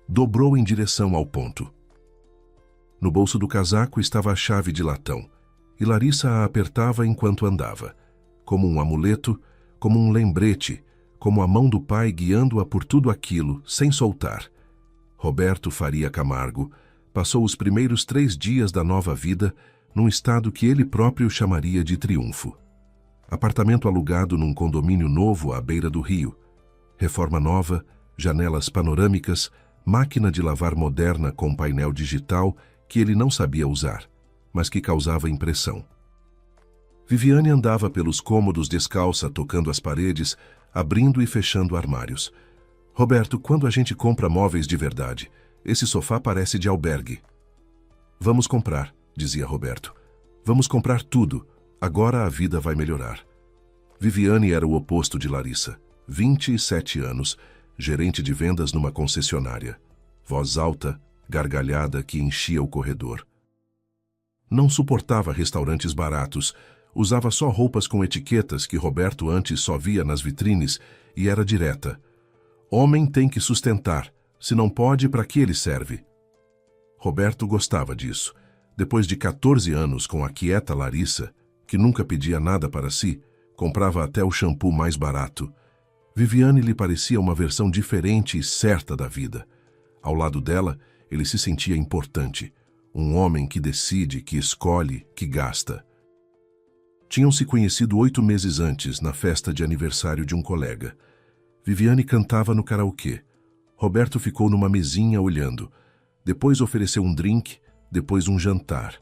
dobrou em direção ao ponto. No bolso do casaco estava a chave de latão, e Larissa a apertava enquanto andava, como um amuleto, como um lembrete, como a mão do pai guiando-a por tudo aquilo, sem soltar. Roberto Faria Camargo passou os primeiros 3 dias da nova vida num estado que ele próprio chamaria de triunfo. Apartamento alugado num condomínio novo à beira do rio. Reforma nova, janelas panorâmicas, máquina de lavar moderna com painel digital que ele não sabia usar, mas que causava impressão. Viviane andava pelos cômodos descalça, tocando as paredes, abrindo e fechando armários. Roberto, quando a gente compra móveis de verdade, esse sofá parece de albergue. Vamos comprar, dizia Roberto. Vamos comprar tudo. Agora a vida vai melhorar. Viviane era o oposto de Larissa. 27 anos, gerente de vendas numa concessionária. Voz alta, gargalhada que enchia o corredor. Não suportava restaurantes baratos, usava só roupas com etiquetas que Roberto antes só via nas vitrines e era direta. Homem tem que sustentar, se não pode, para que ele serve? Roberto gostava disso. Depois de 14 anos com a quieta Larissa, que nunca pedia nada para si, comprava até o shampoo mais barato, Viviane lhe parecia uma versão diferente e certa da vida. Ao lado dela, ele se sentia importante, um homem que decide, que escolhe, que gasta. Tinham se conhecido 8 meses antes, na festa de aniversário de um colega. Viviane cantava no karaokê. Roberto ficou numa mesinha olhando. Depois ofereceu um drink, depois um jantar.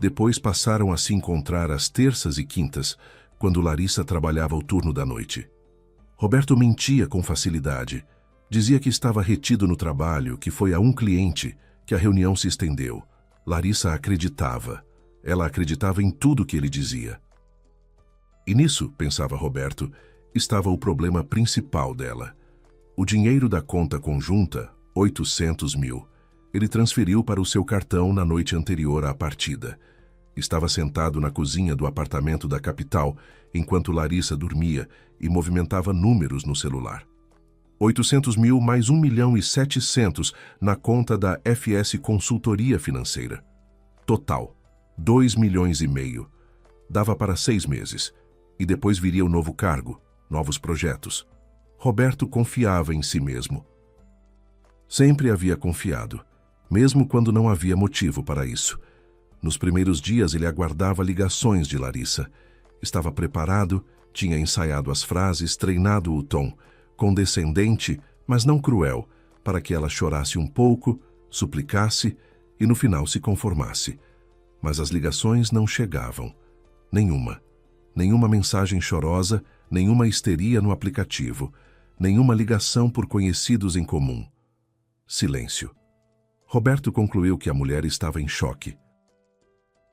Depois passaram a se encontrar às terças e quintas, quando Larissa trabalhava o turno da noite. Roberto mentia com facilidade. Dizia que estava retido no trabalho, que foi a um cliente, que a reunião se estendeu. Larissa acreditava. Ela acreditava em tudo que ele dizia. E nisso, pensava Roberto, estava o problema principal dela. O dinheiro da conta conjunta, 800 mil, ele transferiu para o seu cartão na noite anterior à partida. Estava sentado na cozinha do apartamento da capital, enquanto Larissa dormia e movimentava números no celular. 800 mil mais 1.700.000 na conta da FS Consultoria Financeira. Total, 2,5 milhões. Dava para 6 meses. E depois viria o novo cargo, novos projetos. Roberto confiava em si mesmo. Sempre havia confiado, mesmo quando não havia motivo para isso. Nos primeiros dias ele aguardava ligações de Larissa. Estava preparado, tinha ensaiado as frases, treinado o tom, condescendente, mas não cruel, para que ela chorasse um pouco, suplicasse e no final se conformasse. Mas as ligações não chegavam. Nenhuma. Nenhuma mensagem chorosa, nenhuma histeria no aplicativo, nenhuma ligação por conhecidos em comum. Silêncio. Roberto concluiu que a mulher estava em choque.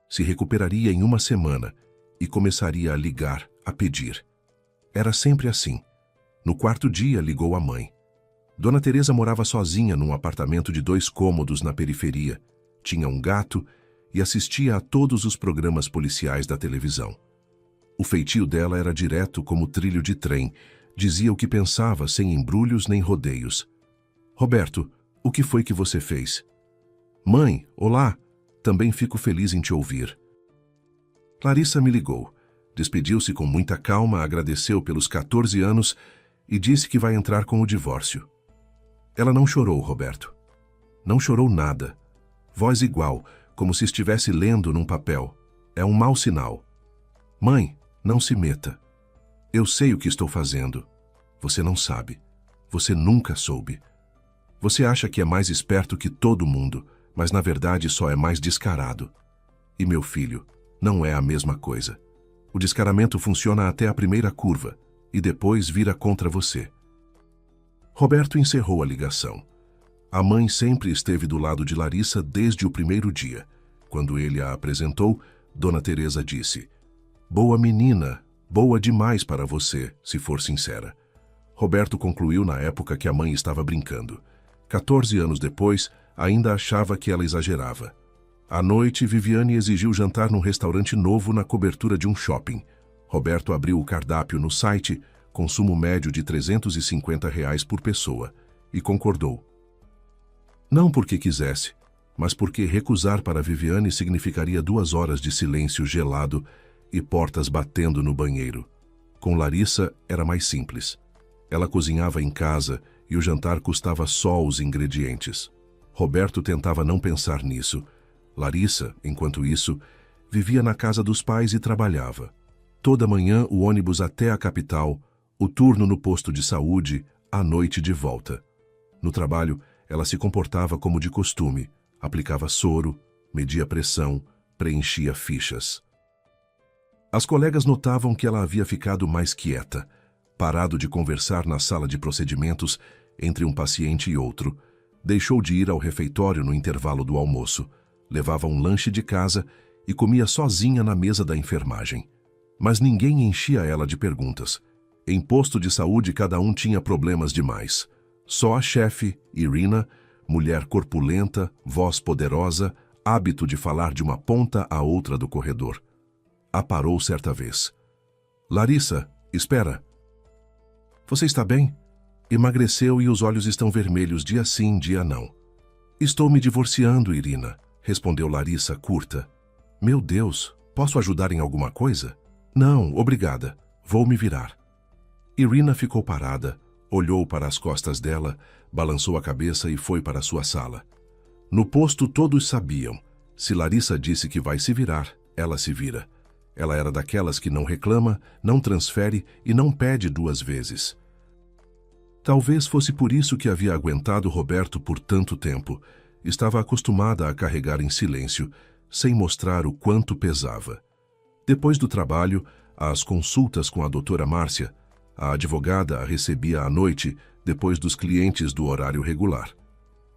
Se recuperaria em 1 semana e começaria a ligar, a pedir. Era sempre assim. No 4º dia ligou a mãe. Dona Teresa morava sozinha num apartamento de 2 cômodos na periferia. Tinha um gato e assistia a todos os programas policiais da televisão. O feitio dela era direto como trilho de trem, dizia o que pensava sem embrulhos nem rodeios. Roberto, o que foi que você fez? Mãe, olá, também fico feliz em te ouvir. Larissa me ligou, despediu-se com muita calma, agradeceu pelos 14 anos e disse que vai entrar com o divórcio. Ela não chorou, Roberto. Não chorou nada, voz igual, como se estivesse lendo num papel. É um mau sinal. Mãe, não se meta. Eu sei o que estou fazendo. Você não sabe. Você nunca soube. Você acha que é mais esperto que todo mundo, mas na verdade só é mais descarado. E meu filho, não é a mesma coisa. O descaramento funciona até a primeira curva e depois vira contra você. Roberto encerrou a ligação. A mãe sempre esteve do lado de Larissa desde o primeiro dia. Quando ele a apresentou, Dona Teresa disse: "Boa menina, boa demais para você, se for sincera." Roberto concluiu na época que a mãe estava brincando. 14 anos depois, ainda achava que ela exagerava. À noite, Viviane exigiu jantar num restaurante novo na cobertura de um shopping. Roberto abriu o cardápio no site, consumo médio de R$ 350 por pessoa, e concordou. Não porque quisesse, mas porque recusar para Viviane significaria 2 horas de silêncio gelado e portas batendo no banheiro. Com Larissa era mais simples. Ela cozinhava em casa e o jantar custava só os ingredientes. Roberto tentava não pensar nisso. Larissa, enquanto isso, vivia na casa dos pais e trabalhava. Toda manhã o ônibus até a capital, o turno no posto de saúde, à noite de volta. No trabalho, ela se comportava como de costume, aplicava soro, media pressão, preenchia fichas. As colegas notavam que ela havia ficado mais quieta, parado de conversar na sala de procedimentos entre um paciente e outro, deixou de ir ao refeitório no intervalo do almoço, levava um lanche de casa e comia sozinha na mesa da enfermagem. Mas ninguém enchia ela de perguntas. Em posto de saúde cada um tinha problemas demais. Só a chefe, Irina, mulher corpulenta, voz poderosa, hábito de falar de uma ponta à outra do corredor. A parou certa vez. Larissa, espera. Você está bem? Emagreceu e os olhos estão vermelhos dia sim, dia não. Estou me divorciando, Irina, respondeu Larissa curta. Meu Deus, posso ajudar em alguma coisa? Não, obrigada. Vou me virar. Irina ficou parada, olhou para as costas dela, balançou a cabeça e foi para sua sala. No posto todos sabiam. Se Larissa disse que vai se virar, ela se vira. Ela era daquelas que não reclama, não transfere e não pede 2 vezes. Talvez fosse por isso que havia aguentado Roberto por tanto tempo. Estava acostumada a carregar em silêncio, sem mostrar o quanto pesava. Depois do trabalho, às consultas com a doutora Márcia, a advogada a recebia à noite, depois dos clientes do horário regular.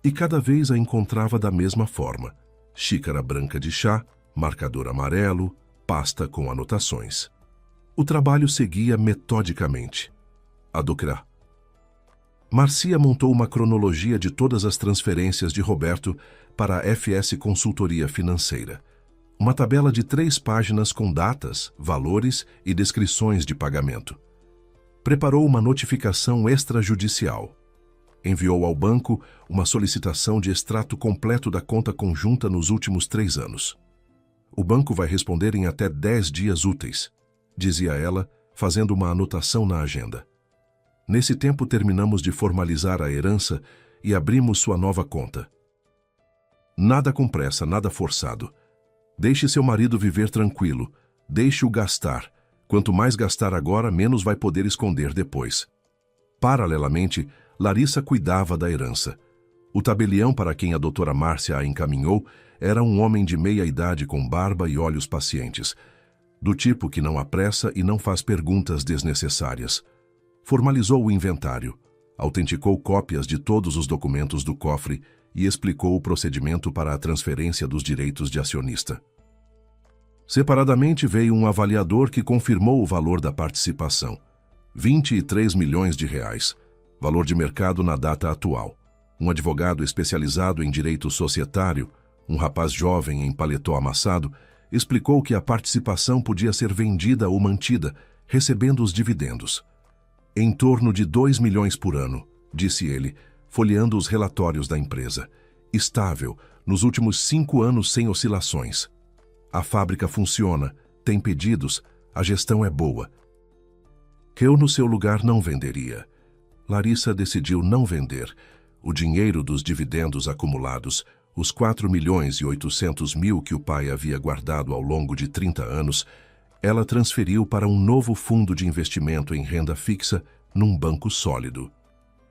E cada vez a encontrava da mesma forma. Xícara branca de chá, marcador amarelo, pasta com anotações. O trabalho seguia metodicamente. A doutora Marcia montou uma cronologia de todas as transferências de Roberto para a FS Consultoria Financeira. Uma tabela de 3 páginas com datas, valores e descrições de pagamento. Preparou uma notificação extrajudicial. Enviou ao banco uma solicitação de extrato completo da conta conjunta nos últimos 3 anos. O banco vai responder em até 10 dias úteis, dizia ela, fazendo uma anotação na agenda. Nesse tempo terminamos de formalizar a herança e abrimos sua nova conta. Nada com pressa, nada forçado. Deixe seu marido viver tranquilo. Deixe-o gastar. Quanto mais gastar agora, menos vai poder esconder depois. Paralelamente, Larissa cuidava da herança. O tabelião para quem a doutora Márcia a encaminhou era um homem de meia idade com barba e olhos pacientes, do tipo que não apressa e não faz perguntas desnecessárias. Formalizou o inventário, autenticou cópias de todos os documentos do cofre e explicou o procedimento para a transferência dos direitos de acionista. Separadamente veio um avaliador que confirmou o valor da participação, R$ 23 milhões, valor de mercado na data atual. Um advogado especializado em direito societário, um rapaz jovem em paletó amassado, explicou que a participação podia ser vendida ou mantida, recebendo os dividendos. Em torno de 2 milhões por ano, disse ele, folheando os relatórios da empresa. Estável, nos últimos 5 anos sem oscilações. A fábrica funciona, tem pedidos, a gestão é boa. Eu, no seu lugar, não venderia. Larissa decidiu não vender. O dinheiro dos dividendos acumulados, Os 4.800.000 que o pai havia guardado ao longo de 30 anos, ela transferiu para um novo fundo de investimento em renda fixa num banco sólido.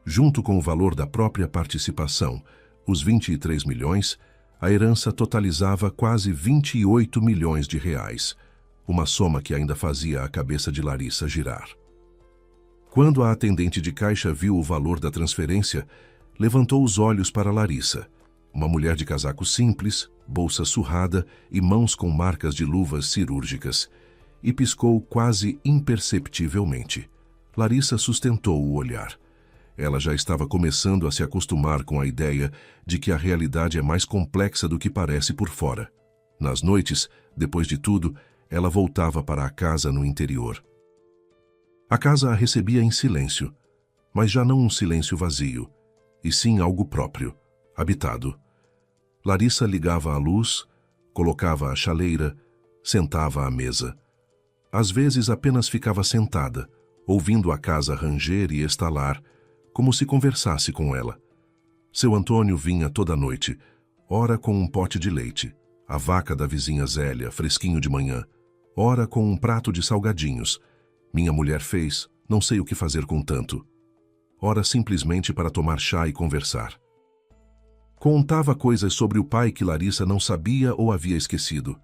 Junto com o valor da própria participação, os 23 milhões, a herança totalizava quase 28 milhões de reais, uma soma que ainda fazia a cabeça de Larissa girar. Quando a atendente de caixa viu o valor da transferência, levantou os olhos para Larissa, uma mulher de casaco simples, bolsa surrada e mãos com marcas de luvas cirúrgicas, e piscou quase imperceptivelmente. Larissa sustentou o olhar. Ela já estava começando a se acostumar com a ideia de que a realidade é mais complexa do que parece por fora. Nas noites, depois de tudo, ela voltava para a casa no interior. A casa a recebia em silêncio, mas já não um silêncio vazio, e sim algo próprio, habitado. Larissa ligava a luz, colocava a chaleira, sentava à mesa. Às vezes apenas ficava sentada, ouvindo a casa ranger e estalar, como se conversasse com ela. Seu Antônio vinha toda noite, ora com um pote de leite, a vaca da vizinha Zélia, fresquinho de manhã, ora com um prato de salgadinhos. Minha mulher fez, não sei o que fazer com tanto. Ora simplesmente para tomar chá e conversar. Contava coisas sobre o pai que Larissa não sabia ou havia esquecido.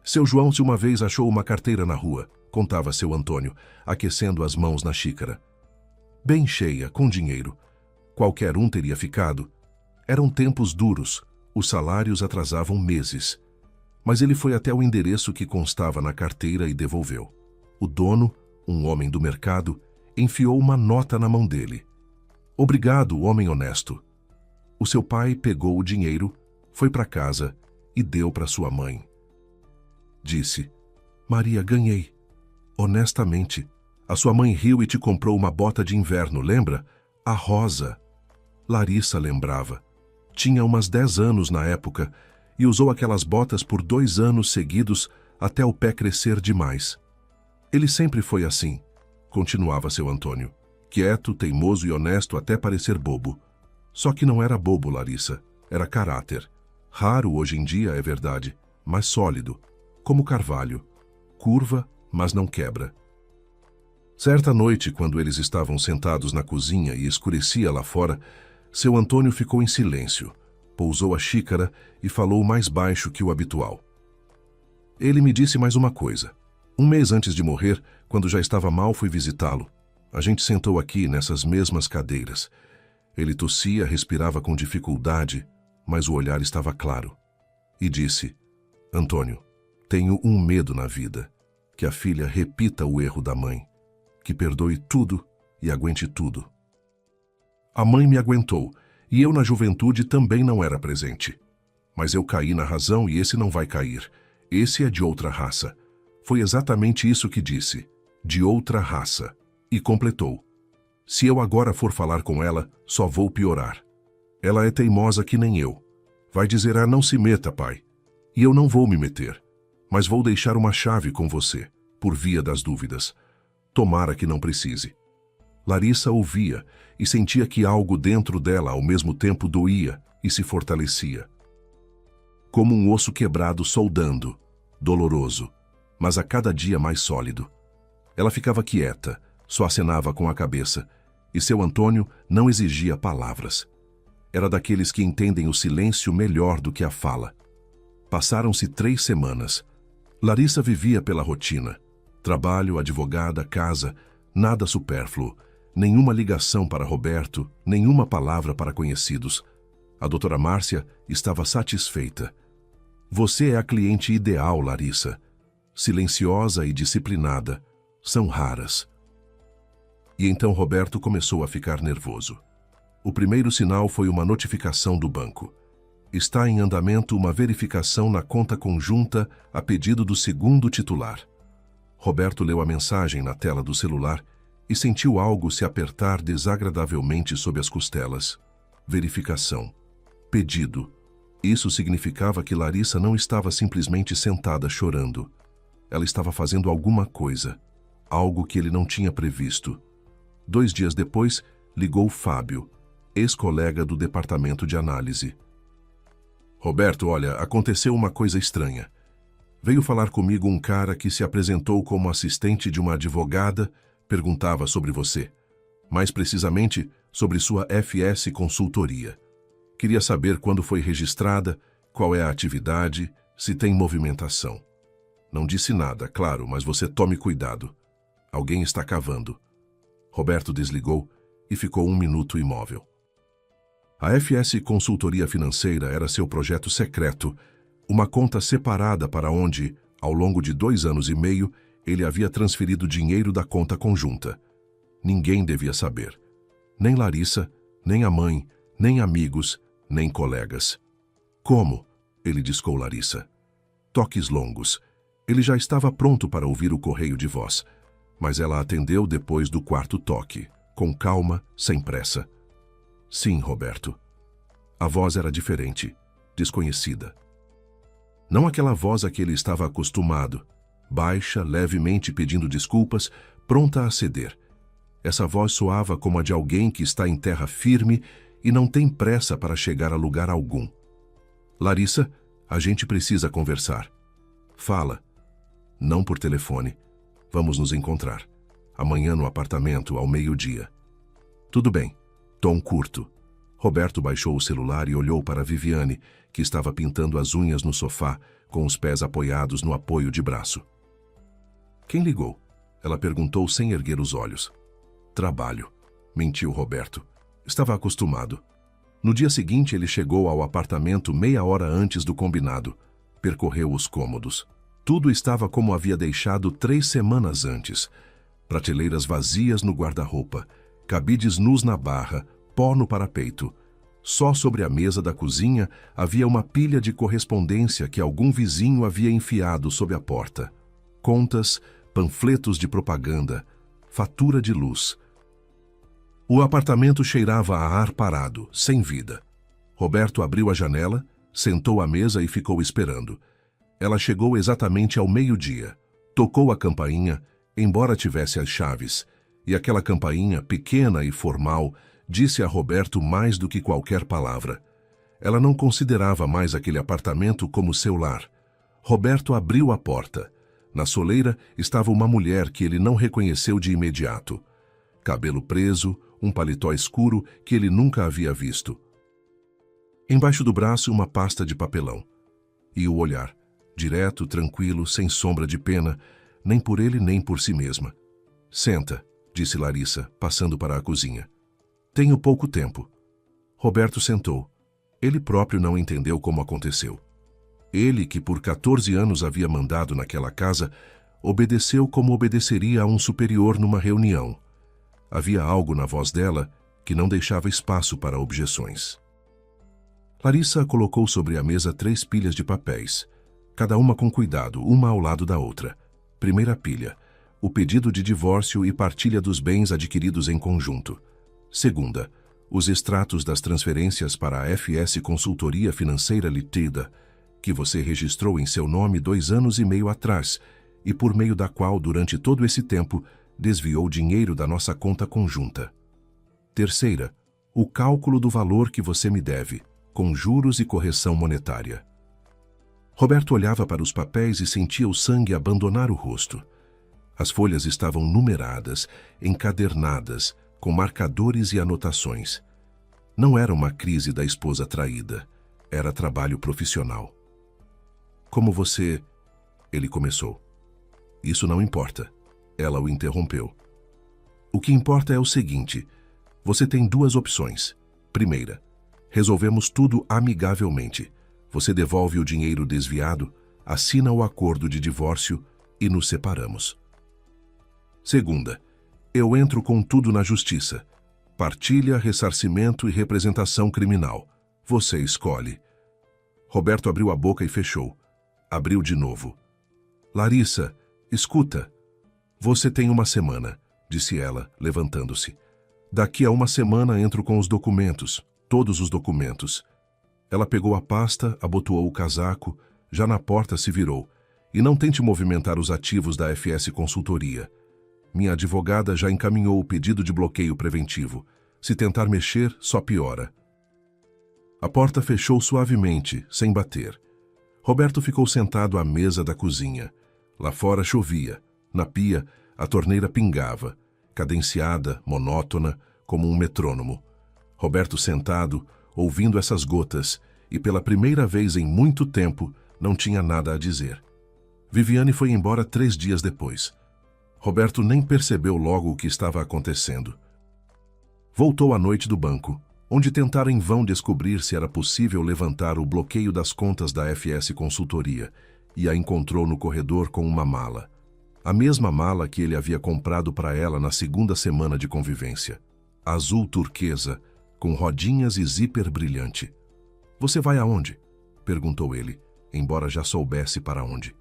Seu João se uma vez achou uma carteira na rua, contava seu Antônio, aquecendo as mãos na xícara. Bem cheia, com dinheiro. Qualquer um teria ficado. Eram tempos duros, os salários atrasavam meses. Mas ele foi até o endereço que constava na carteira e devolveu. O dono, um homem do mercado, enfiou uma nota na mão dele. Obrigado, homem honesto. O seu pai pegou o dinheiro, foi para casa e deu para sua mãe. Disse: Maria, ganhei. Honestamente. A sua mãe riu e te comprou uma bota de inverno, lembra? A rosa. Larissa lembrava. Tinha umas 10 anos na época e usou aquelas botas por 2 anos seguidos até o pé crescer demais. Ele sempre foi assim, continuava seu Antônio. Quieto, teimoso e honesto até parecer bobo. Só que não era bobo, Larissa. Era caráter. Raro hoje em dia, é verdade, mas sólido. Como carvalho. Curva, mas não quebra. Certa noite, quando eles estavam sentados na cozinha e escurecia lá fora, seu Antônio ficou em silêncio, pousou a xícara e falou mais baixo que o habitual. Ele me disse mais uma coisa. Um mês antes de morrer, quando já estava mal, fui visitá-lo. A gente sentou aqui, nessas mesmas cadeiras. Ele tossia, respirava com dificuldade, mas o olhar estava claro. E disse: Antônio, tenho um medo na vida, que a filha repita o erro da mãe, que perdoe tudo e aguente tudo. A mãe me aguentou, e eu na juventude também não era presente. Mas eu caí na razão e esse não vai cair. Esse é de outra raça. Foi exatamente isso que disse, de outra raça. E completou: se eu agora for falar com ela, só vou piorar. Ela é teimosa que nem eu. Vai dizer: não se meta, pai. E eu não vou me meter, mas vou deixar uma chave com você, por via das dúvidas. Tomara que não precise. Larissa ouvia e sentia que algo dentro dela ao mesmo tempo doía e se fortalecia. Como um osso quebrado soldando, doloroso, mas a cada dia mais sólido. Ela ficava quieta, só acenava com a cabeça, e seu Antônio não exigia palavras. Era daqueles que entendem o silêncio melhor do que a fala. Passaram-se 3 semanas. Larissa vivia pela rotina. Trabalho, advogada, casa, nada supérfluo, nenhuma ligação para Roberto, nenhuma palavra para conhecidos. A doutora Márcia estava satisfeita. Você é a cliente ideal, Larissa. Silenciosa e disciplinada. São raras. E então Roberto começou a ficar nervoso. O primeiro sinal foi uma notificação do banco. Está em andamento uma verificação na conta conjunta a pedido do segundo titular. Roberto leu a mensagem na tela do celular e sentiu algo se apertar desagradavelmente sob as costelas. Verificação. Pedido. Isso significava que Larissa não estava simplesmente sentada chorando. Ela estava fazendo alguma coisa, algo que ele não tinha previsto. 2 dias depois, ligou Fábio, ex-colega do departamento de análise. Roberto, olha, aconteceu uma coisa estranha. Veio falar comigo um cara que se apresentou como assistente de uma advogada, perguntava sobre você. Mais precisamente, sobre sua FS Consultoria. Queria saber quando foi registrada, qual é a atividade, se tem movimentação. Não disse nada, claro, mas você tome cuidado. Alguém está cavando. Roberto desligou e ficou 1 minuto imóvel. A FS Consultoria Financeira era seu projeto secreto, uma conta separada para onde, ao longo de 2 anos e meio, ele havia transferido dinheiro da conta conjunta. Ninguém devia saber. Nem Larissa, nem a mãe, nem amigos, nem colegas. Como? Ele discou Larissa. Toques longos. Ele já estava pronto para ouvir o correio de voz, mas ela atendeu depois do 4º toque, com calma, sem pressa. Sim, Roberto. A voz era diferente, desconhecida. Não aquela voz a que ele estava acostumado, baixa, levemente pedindo desculpas, pronta a ceder. Essa voz soava como a de alguém que está em terra firme e não tem pressa para chegar a lugar algum. Larissa, a gente precisa conversar. Fala. Não por telefone. Vamos nos encontrar. Amanhã no apartamento, ao meio-dia. Tudo bem. Tom curto. Roberto baixou o celular e olhou para Viviane, que estava pintando as unhas no sofá, com os pés apoiados no apoio de braço. Quem ligou? Ela perguntou sem erguer os olhos. Trabalho, mentiu Roberto. Estava acostumado. No dia seguinte, ele chegou ao apartamento meia hora antes do combinado. Percorreu os cômodos. Tudo estava como havia deixado 3 semanas antes. Prateleiras vazias no guarda-roupa, cabides nus na barra, pó no parapeito. Só sobre a mesa da cozinha havia uma pilha de correspondência que algum vizinho havia enfiado sob a porta. Contas, panfletos de propaganda, fatura de luz. O apartamento cheirava a ar parado, sem vida. Roberto abriu a janela, sentou à mesa e ficou esperando. Ela chegou exatamente ao meio-dia. Tocou a campainha, embora tivesse as chaves, e aquela campainha, pequena e formal, disse a Roberto mais do que qualquer palavra. Ela não considerava mais aquele apartamento como seu lar. Roberto abriu a porta. Na soleira estava uma mulher que ele não reconheceu de imediato. Cabelo preso, um paletó escuro que ele nunca havia visto. Embaixo do braço, uma pasta de papelão. E o olhar, direto, tranquilo, sem sombra de pena, nem por ele nem por si mesma. Senta, disse Larissa, passando para a cozinha. Tenho pouco tempo. Roberto sentou. Ele próprio não entendeu como aconteceu. Ele, que por 14 anos havia mandado naquela casa, obedeceu como obedeceria a um superior numa reunião. Havia algo na voz dela que não deixava espaço para objeções. Larissa colocou sobre a mesa 3 pilhas de papéis, cada uma com cuidado, uma ao lado da outra. Primeira pilha, o pedido de divórcio e partilha dos bens adquiridos em conjunto. Segunda, os extratos das transferências para a FS Consultoria Financeira Ltda, que você registrou em seu nome 2 anos e meio atrás, e por meio da qual, durante todo esse tempo, desviou dinheiro da nossa conta conjunta. Terceira, o cálculo do valor que você me deve, com juros e correção monetária. Roberto olhava para os papéis e sentia o sangue abandonar o rosto. As folhas estavam numeradas, encadernadas, com marcadores e anotações. Não era uma crise da esposa traída, era trabalho profissional. Como você... Ele começou. Isso não importa. Ela o interrompeu. O que importa é o seguinte, você tem 2 opções. Primeira, resolvemos tudo amigavelmente. Você devolve o dinheiro desviado, assina o acordo de divórcio e nos separamos. Segunda, eu entro com tudo na justiça. Partilha, ressarcimento e representação criminal. Você escolhe. Roberto abriu a boca e fechou. Abriu de novo. Larissa, escuta. Você tem 1 semana, disse ela, levantando-se. Daqui a 1 semana entro com os documentos, todos os documentos. Ela pegou a pasta, abotoou o casaco, já na porta se virou. E não tente movimentar os ativos da FS Consultoria. Minha advogada já encaminhou o pedido de bloqueio preventivo. Se tentar mexer, só piora. A porta fechou suavemente, sem bater. Roberto ficou sentado à mesa da cozinha. Lá fora chovia. Na pia, a torneira pingava, cadenciada, monótona, como um metrônomo. Roberto sentado, ouvindo essas gotas, e pela primeira vez em muito tempo, não tinha nada a dizer. Viviane foi embora 3 dias depois. Roberto nem percebeu logo o que estava acontecendo. Voltou à noite do banco, onde tentara em vão descobrir se era possível levantar o bloqueio das contas da FS Consultoria, e a encontrou no corredor com uma mala. A mesma mala que ele havia comprado para ela na 2ª semana de convivência. Azul turquesa, com rodinhas e zíper brilhante. "Você vai aonde?" perguntou ele, embora já soubesse para onde.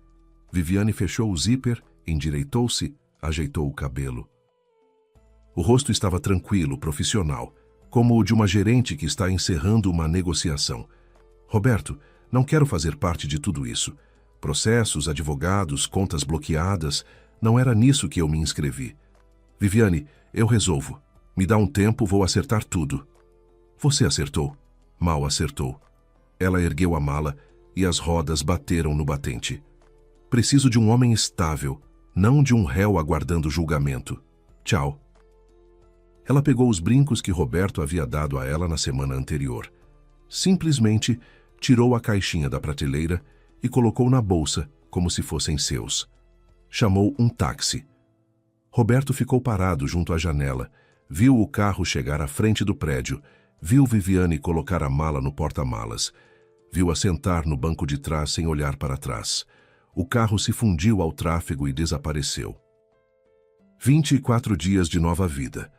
Viviane fechou o zíper, endireitou-se, ajeitou o cabelo. O rosto estava tranquilo, profissional, como o de uma gerente que está encerrando uma negociação. "Roberto, não quero fazer parte de tudo isso. Processos, advogados, contas bloqueadas, não era nisso que eu me inscrevi. Viviane, eu resolvo. Me dá um tempo, vou acertar tudo." "Você acertou?" "Mal acertou." Ela ergueu a mala e as rodas bateram no batente. "Preciso de um homem estável, não de um réu aguardando julgamento. Tchau." Ela pegou os brincos que Roberto havia dado a ela na semana anterior. Simplesmente tirou a caixinha da prateleira e colocou na bolsa, como se fossem seus. Chamou um táxi. Roberto ficou parado junto à janela, viu o carro chegar à frente do prédio, viu Viviane colocar a mala no porta-malas, viu-a sentar no banco de trás sem olhar para trás. O carro se fundiu ao tráfego e desapareceu. 24 dias de nova vida.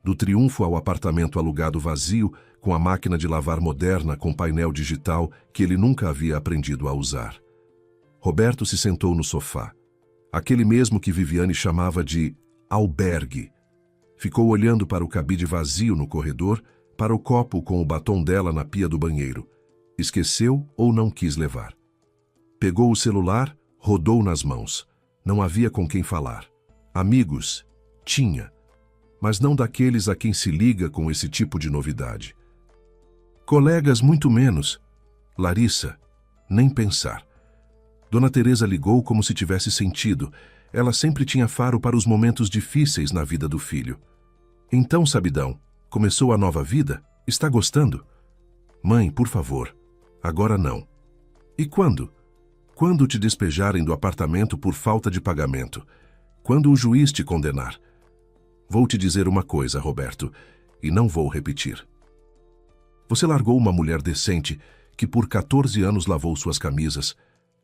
Do triunfo ao apartamento alugado vazio, com a máquina de lavar moderna com painel digital que ele nunca havia aprendido a usar. Roberto se sentou no sofá, aquele mesmo que Viviane chamava de albergue. Ficou olhando para o cabide vazio no corredor, para o copo com o batom dela na pia do banheiro. Esqueceu ou não quis levar. Pegou o celular, rodou nas mãos. Não havia com quem falar. Amigos? Tinha. Mas não daqueles a quem se liga com esse tipo de novidade. Colegas, muito menos. Larissa? Nem pensar. Dona Teresa ligou como se tivesse sentido. Ela sempre tinha faro para os momentos difíceis na vida do filho. "Então, sabidão, começou a nova vida? Está gostando?" "Mãe, por favor. Agora não." "E quando?" "Quando te despejarem do apartamento por falta de pagamento. Quando o juiz te condenar." "Vou te dizer uma coisa, Roberto, e não vou repetir. Você largou uma mulher decente que por 14 anos lavou suas camisas,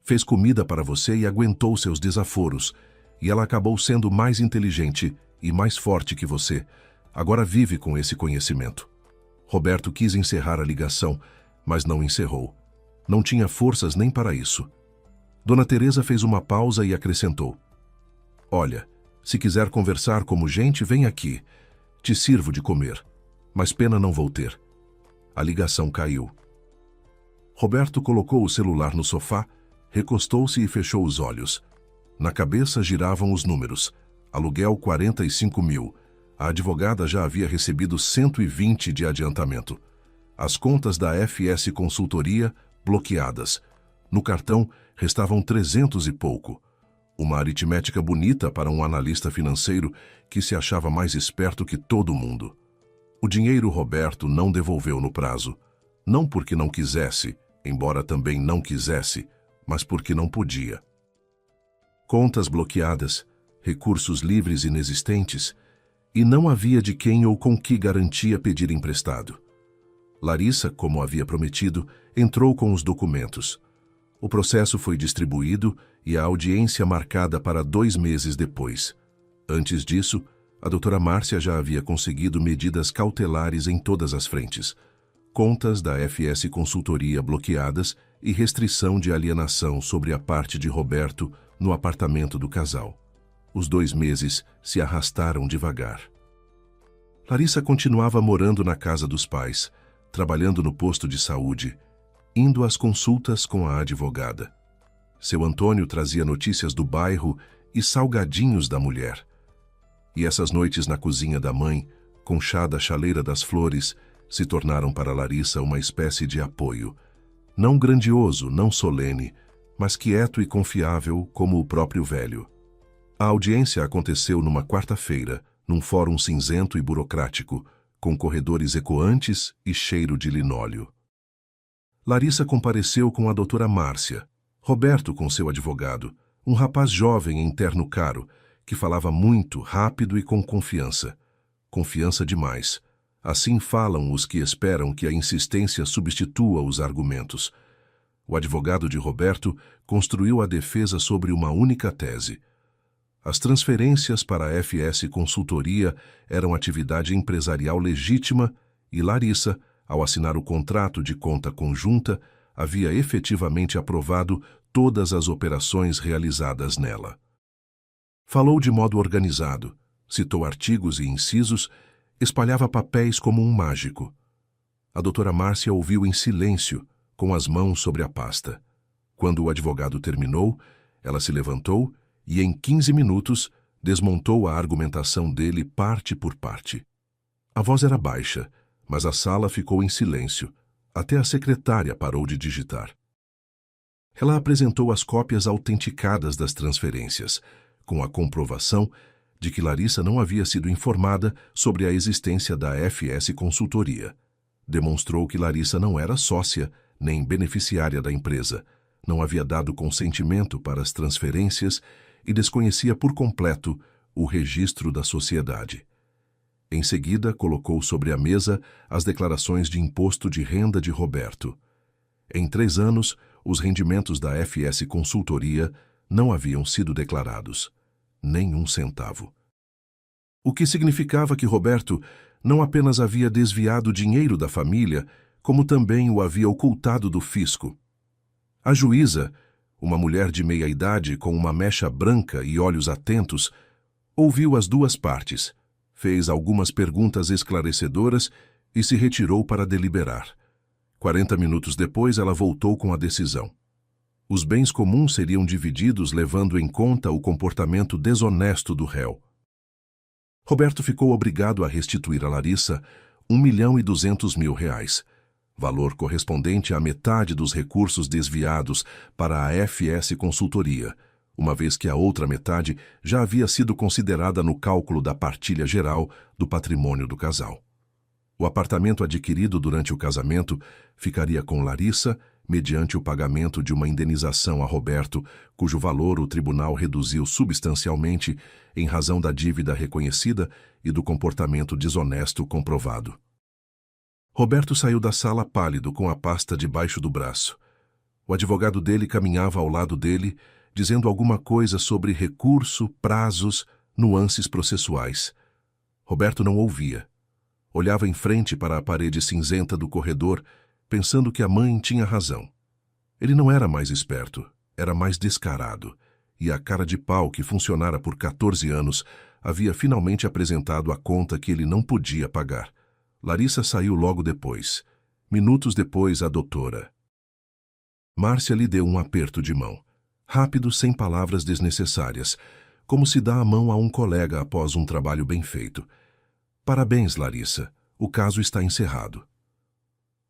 fez comida para você e aguentou seus desaforos, e ela acabou sendo mais inteligente e mais forte que você. Agora vive com esse conhecimento." Roberto quis encerrar a ligação, mas não encerrou. Não tinha forças nem para isso. Dona Teresa fez uma pausa e acrescentou: "Olha, se quiser conversar como gente, vem aqui. Te sirvo de comer, mas pena não vou ter." A ligação caiu. Roberto colocou o celular no sofá, recostou-se e fechou os olhos. Na cabeça giravam os números. Aluguel 45 mil. A advogada já havia recebido 120 de adiantamento. As contas da FS Consultoria bloqueadas. No cartão restavam 300 e pouco. Uma aritmética bonita para um analista financeiro que se achava mais esperto que todo mundo. O dinheiro Roberto não devolveu no prazo. Não porque não quisesse, embora também não quisesse, mas porque não podia. Contas bloqueadas, recursos livres inexistentes, e não havia de quem ou com que garantia pedir emprestado. Larissa, como havia prometido, entrou com os documentos. O processo foi distribuído e a audiência marcada para 2 meses depois. Antes disso, a doutora Márcia já havia conseguido medidas cautelares em todas as frentes. Contas da FS Consultoria bloqueadas e restrição de alienação sobre a parte de Roberto no apartamento do casal. Os 2 meses se arrastaram devagar. Larissa continuava morando na casa dos pais, trabalhando no posto de saúde, indo às consultas com a advogada. Seu Antônio trazia notícias do bairro e salgadinhos da mulher. E essas noites na cozinha da mãe, com chá da chaleira das flores, se tornaram para Larissa uma espécie de apoio. Não grandioso, não solene, mas quieto e confiável como o próprio velho. A audiência aconteceu numa quarta-feira, num fórum cinzento e burocrático, com corredores ecoantes e cheiro de linóleo. Larissa compareceu com a doutora Márcia, Roberto com seu advogado, um rapaz jovem em terno caro, que falava muito, rápido e com confiança. Confiança demais. Assim falam os que esperam que a insistência substitua os argumentos. O advogado de Roberto construiu a defesa sobre uma única tese. As transferências para a FS Consultoria eram atividade empresarial legítima e Larissa, ao assinar o contrato de conta conjunta, havia efetivamente aprovado todas as operações realizadas nela. Falou de modo organizado, citou artigos e incisos, espalhava papéis como um mágico. A doutora Márcia ouviu em silêncio, com as mãos sobre a pasta. Quando o advogado terminou, ela se levantou e, em 15 minutos, desmontou a argumentação dele parte por parte. A voz era baixa, mas a sala ficou em silêncio. Até a secretária parou de digitar. Ela apresentou as cópias autenticadas das transferências, com a comprovação de que Larissa não havia sido informada sobre a existência da FS Consultoria. Demonstrou que Larissa não era sócia nem beneficiária da empresa, não havia dado consentimento para as transferências e desconhecia por completo o registro da sociedade. Em seguida, colocou sobre a mesa as declarações de imposto de renda de Roberto. Em 3 anos, os rendimentos da FS Consultoria não haviam sido declarados, nem um centavo. O que significava que Roberto não apenas havia desviado dinheiro da família, como também o havia ocultado do fisco. A juíza, uma mulher de meia-idade com uma mecha branca e olhos atentos, ouviu as duas partes, fez algumas perguntas esclarecedoras e se retirou para deliberar. 40 minutos depois, ela voltou com a decisão. Os bens comuns seriam divididos levando em conta o comportamento desonesto do réu. Roberto ficou obrigado a restituir a Larissa R$ 1.200.000, valor correspondente à metade dos recursos desviados para a FS Consultoria, uma vez que a outra metade já havia sido considerada no cálculo da partilha geral do patrimônio do casal. O apartamento adquirido durante o casamento ficaria com Larissa, mediante o pagamento de uma indenização a Roberto, cujo valor o tribunal reduziu substancialmente em razão da dívida reconhecida e do comportamento desonesto comprovado. Roberto saiu da sala pálido com a pasta debaixo do braço. O advogado dele caminhava ao lado dele, dizendo alguma coisa sobre recurso, prazos, nuances processuais. Roberto não ouvia. Olhava em frente para a parede cinzenta do corredor, pensando que a mãe tinha razão. Ele não era mais esperto, era mais descarado, e a cara de pau que funcionara por 14 anos havia finalmente apresentado a conta que ele não podia pagar. Larissa saiu logo depois. Minutos depois, a doutora Márcia lhe deu um aperto de mão, rápido, sem palavras desnecessárias, como se dá a mão a um colega após um trabalho bem feito. Parabéns, Larissa. O caso está encerrado.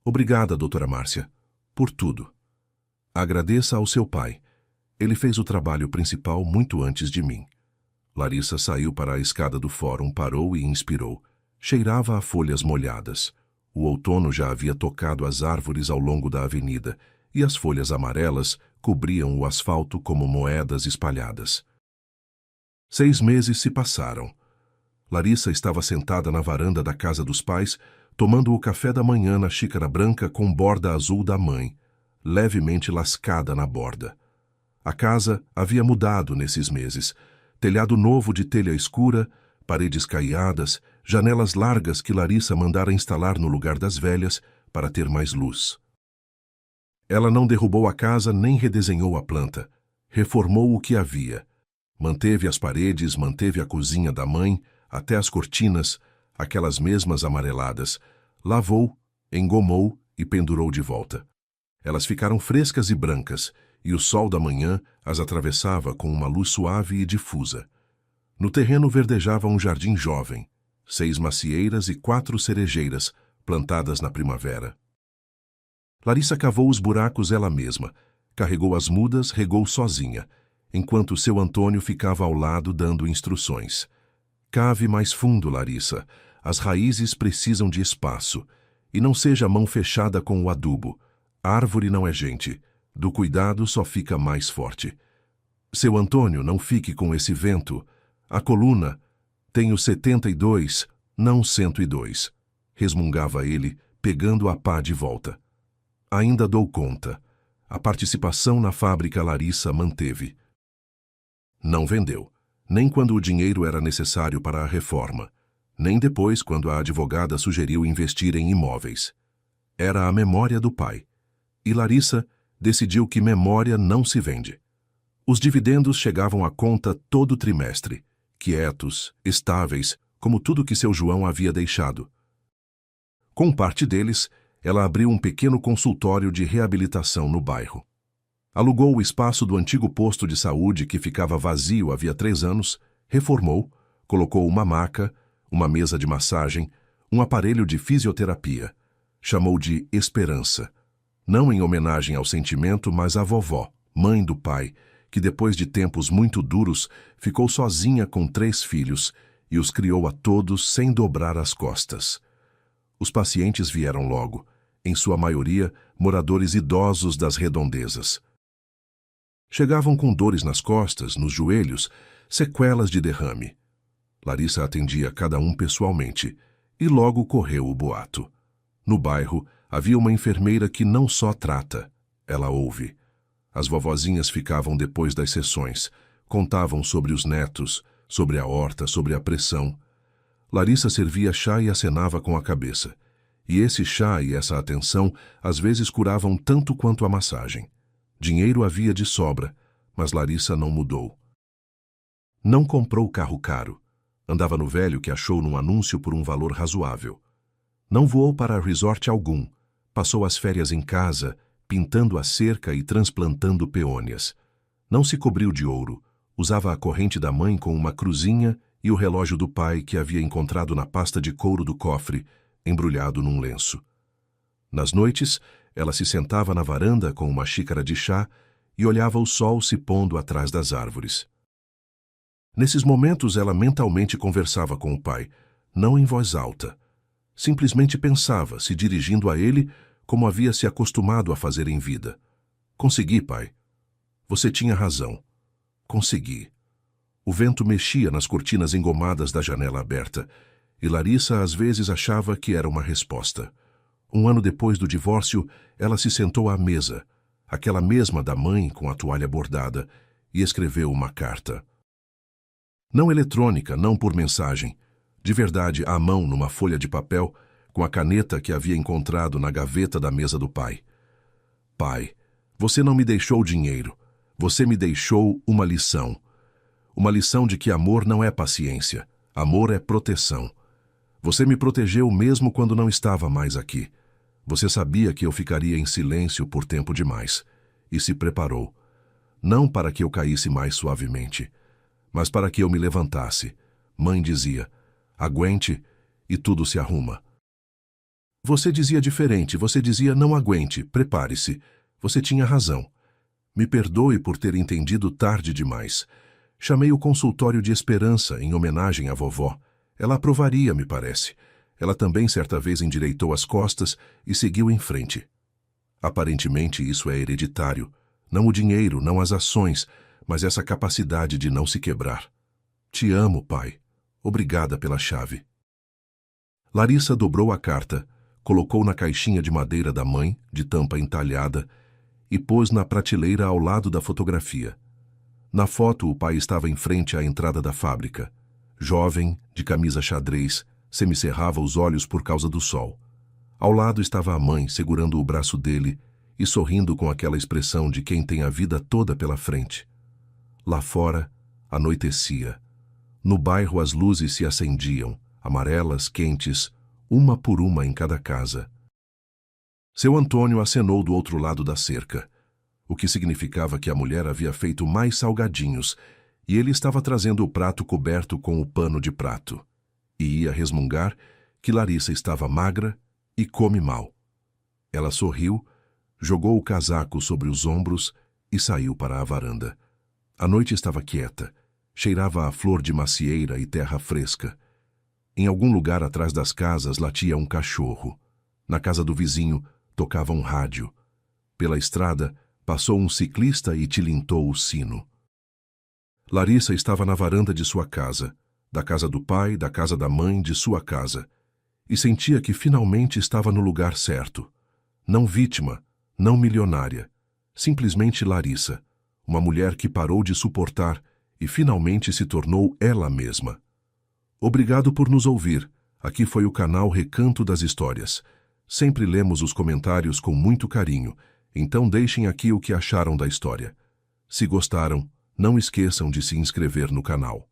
Obrigada, doutora Márcia, por tudo. Agradeça ao seu pai. Ele fez o trabalho principal muito antes de mim. Larissa saiu para a escada do fórum, parou e inspirou. Cheirava a folhas molhadas. O outono já havia tocado as árvores ao longo da avenida, e as folhas amarelas cobriam o asfalto como moedas espalhadas. 6 meses se passaram. Larissa estava sentada na varanda da casa dos pais, tomando o café da manhã na xícara branca com borda azul da mãe, levemente lascada na borda. A casa havia mudado nesses meses. Telhado novo de telha escura, paredes caiadas, janelas largas que Larissa mandara instalar no lugar das velhas para ter mais luz. Ela não derrubou a casa nem redesenhou a planta. Reformou o que havia. Manteve as paredes, manteve a cozinha da mãe, até as cortinas, aquelas mesmas amareladas. Lavou, engomou e pendurou de volta. Elas ficaram frescas e brancas, e o sol da manhã as atravessava com uma luz suave e difusa. No terreno verdejava um jardim jovem, 6 macieiras e 4 cerejeiras, plantadas na primavera. Larissa cavou os buracos ela mesma, carregou as mudas, regou sozinha, enquanto seu Antônio ficava ao lado dando instruções. Cave mais fundo, Larissa. As raízes precisam de espaço. E não seja mão fechada com o adubo. Árvore não é gente. Do cuidado só fica mais forte. Seu Antônio, não fique com esse vento. A coluna... Tenho 72, não 102. Resmungava ele, pegando a pá de volta. Ainda dou conta. A participação na fábrica Larissa manteve. Não vendeu, nem quando o dinheiro era necessário para a reforma, nem depois quando a advogada sugeriu investir em imóveis. Era a memória do pai. E Larissa decidiu que memória não se vende. Os dividendos chegavam à conta todo trimestre, quietos, estáveis, como tudo que seu João havia deixado. Com parte deles, ela abriu um pequeno consultório de reabilitação no bairro. Alugou o espaço do antigo posto de saúde que ficava vazio havia 3 anos, reformou, colocou uma maca, uma mesa de massagem, um aparelho de fisioterapia. Chamou de Esperança. Não em homenagem ao sentimento, mas à vovó, mãe do pai, que depois de tempos muito duros, ficou sozinha com 3 filhos e os criou a todos sem dobrar as costas. Os pacientes vieram logo, em sua maioria moradores idosos das redondezas. Chegavam com dores nas costas, nos joelhos, sequelas de derrame. Larissa atendia cada um pessoalmente, e logo correu o boato. No bairro, havia uma enfermeira que não só trata, ela ouve. As vovozinhas ficavam depois das sessões, contavam sobre os netos, sobre a horta, sobre a pressão. Larissa servia chá e acenava com a cabeça. E esse chá e essa atenção às vezes curavam tanto quanto a massagem. Dinheiro havia de sobra, mas Larissa não mudou. Não comprou carro caro. Andava no velho que achou num anúncio por um valor razoável. Não voou para resort algum. Passou as férias em casa, pintando a cerca e transplantando peônias. Não se cobriu de ouro. Usava a corrente da mãe com uma cruzinha e o relógio do pai que havia encontrado na pasta de couro do cofre, embrulhado num lenço. Nas noites, ela se sentava na varanda com uma xícara de chá e olhava o sol se pondo atrás das árvores. Nesses momentos, ela mentalmente conversava com o pai, não em voz alta. Simplesmente pensava, se dirigindo a ele, como havia se acostumado a fazer em vida. Consegui, pai. Você tinha razão. Consegui. O vento mexia nas cortinas engomadas da janela aberta, e Larissa às vezes achava que era uma resposta. 1 ano depois do divórcio, ela se sentou à mesa, aquela mesma da mãe com a toalha bordada, e escreveu uma carta. Não eletrônica, não por mensagem, de verdade à mão numa folha de papel, com a caneta que havia encontrado na gaveta da mesa do pai. Pai, você não me deixou dinheiro, você me deixou uma lição. Uma lição de que amor não é paciência, amor é proteção. Você me protegeu mesmo quando não estava mais aqui. Você sabia que eu ficaria em silêncio por tempo demais, e se preparou. Não para que eu caísse mais suavemente, mas para que eu me levantasse. Mãe dizia, aguente e tudo se arruma. Você dizia diferente, você dizia não aguente, prepare-se. Você tinha razão. Me perdoe por ter entendido tarde demais. Chamei o consultório de Esperança em homenagem à vovó. Ela aprovaria, me parece. Ela também certa vez endireitou as costas e seguiu em frente. Aparentemente isso é hereditário. Não o dinheiro, não as ações, mas essa capacidade de não se quebrar. Te amo, pai. Obrigada pela chave. Larissa dobrou a carta, colocou na caixinha de madeira da mãe, de tampa entalhada, e pôs na prateleira ao lado da fotografia. Na foto, o pai estava em frente à entrada da fábrica. Jovem, de camisa xadrez, semicerrava os olhos por causa do sol. Ao lado estava a mãe, segurando o braço dele e sorrindo com aquela expressão de quem tem a vida toda pela frente. Lá fora, anoitecia. No bairro as luzes se acendiam, amarelas, quentes, uma por uma em cada casa. Seu Antônio acenou do outro lado da cerca, o que significava que a mulher havia feito mais salgadinhos e ele estava trazendo o prato coberto com o pano de prato. E ia resmungar que Larissa estava magra e come mal. Ela sorriu, jogou o casaco sobre os ombros e saiu para a varanda. A noite estava quieta, cheirava a flor de macieira e terra fresca. Em algum lugar atrás das casas latia um cachorro. Na casa do vizinho tocava um rádio. Pela estrada passou um ciclista e tilintou o sino. Larissa estava na varanda de sua casa, da casa do pai, da casa da mãe, de sua casa, e sentia que finalmente estava no lugar certo. Não vítima, não milionária, simplesmente Larissa, uma mulher que parou de suportar e finalmente se tornou ela mesma. Obrigado por nos ouvir. Aqui foi o canal Recanto das Histórias. Sempre lemos os comentários com muito carinho, então deixem aqui o que acharam da história. Se gostaram, não esqueçam de se inscrever no canal.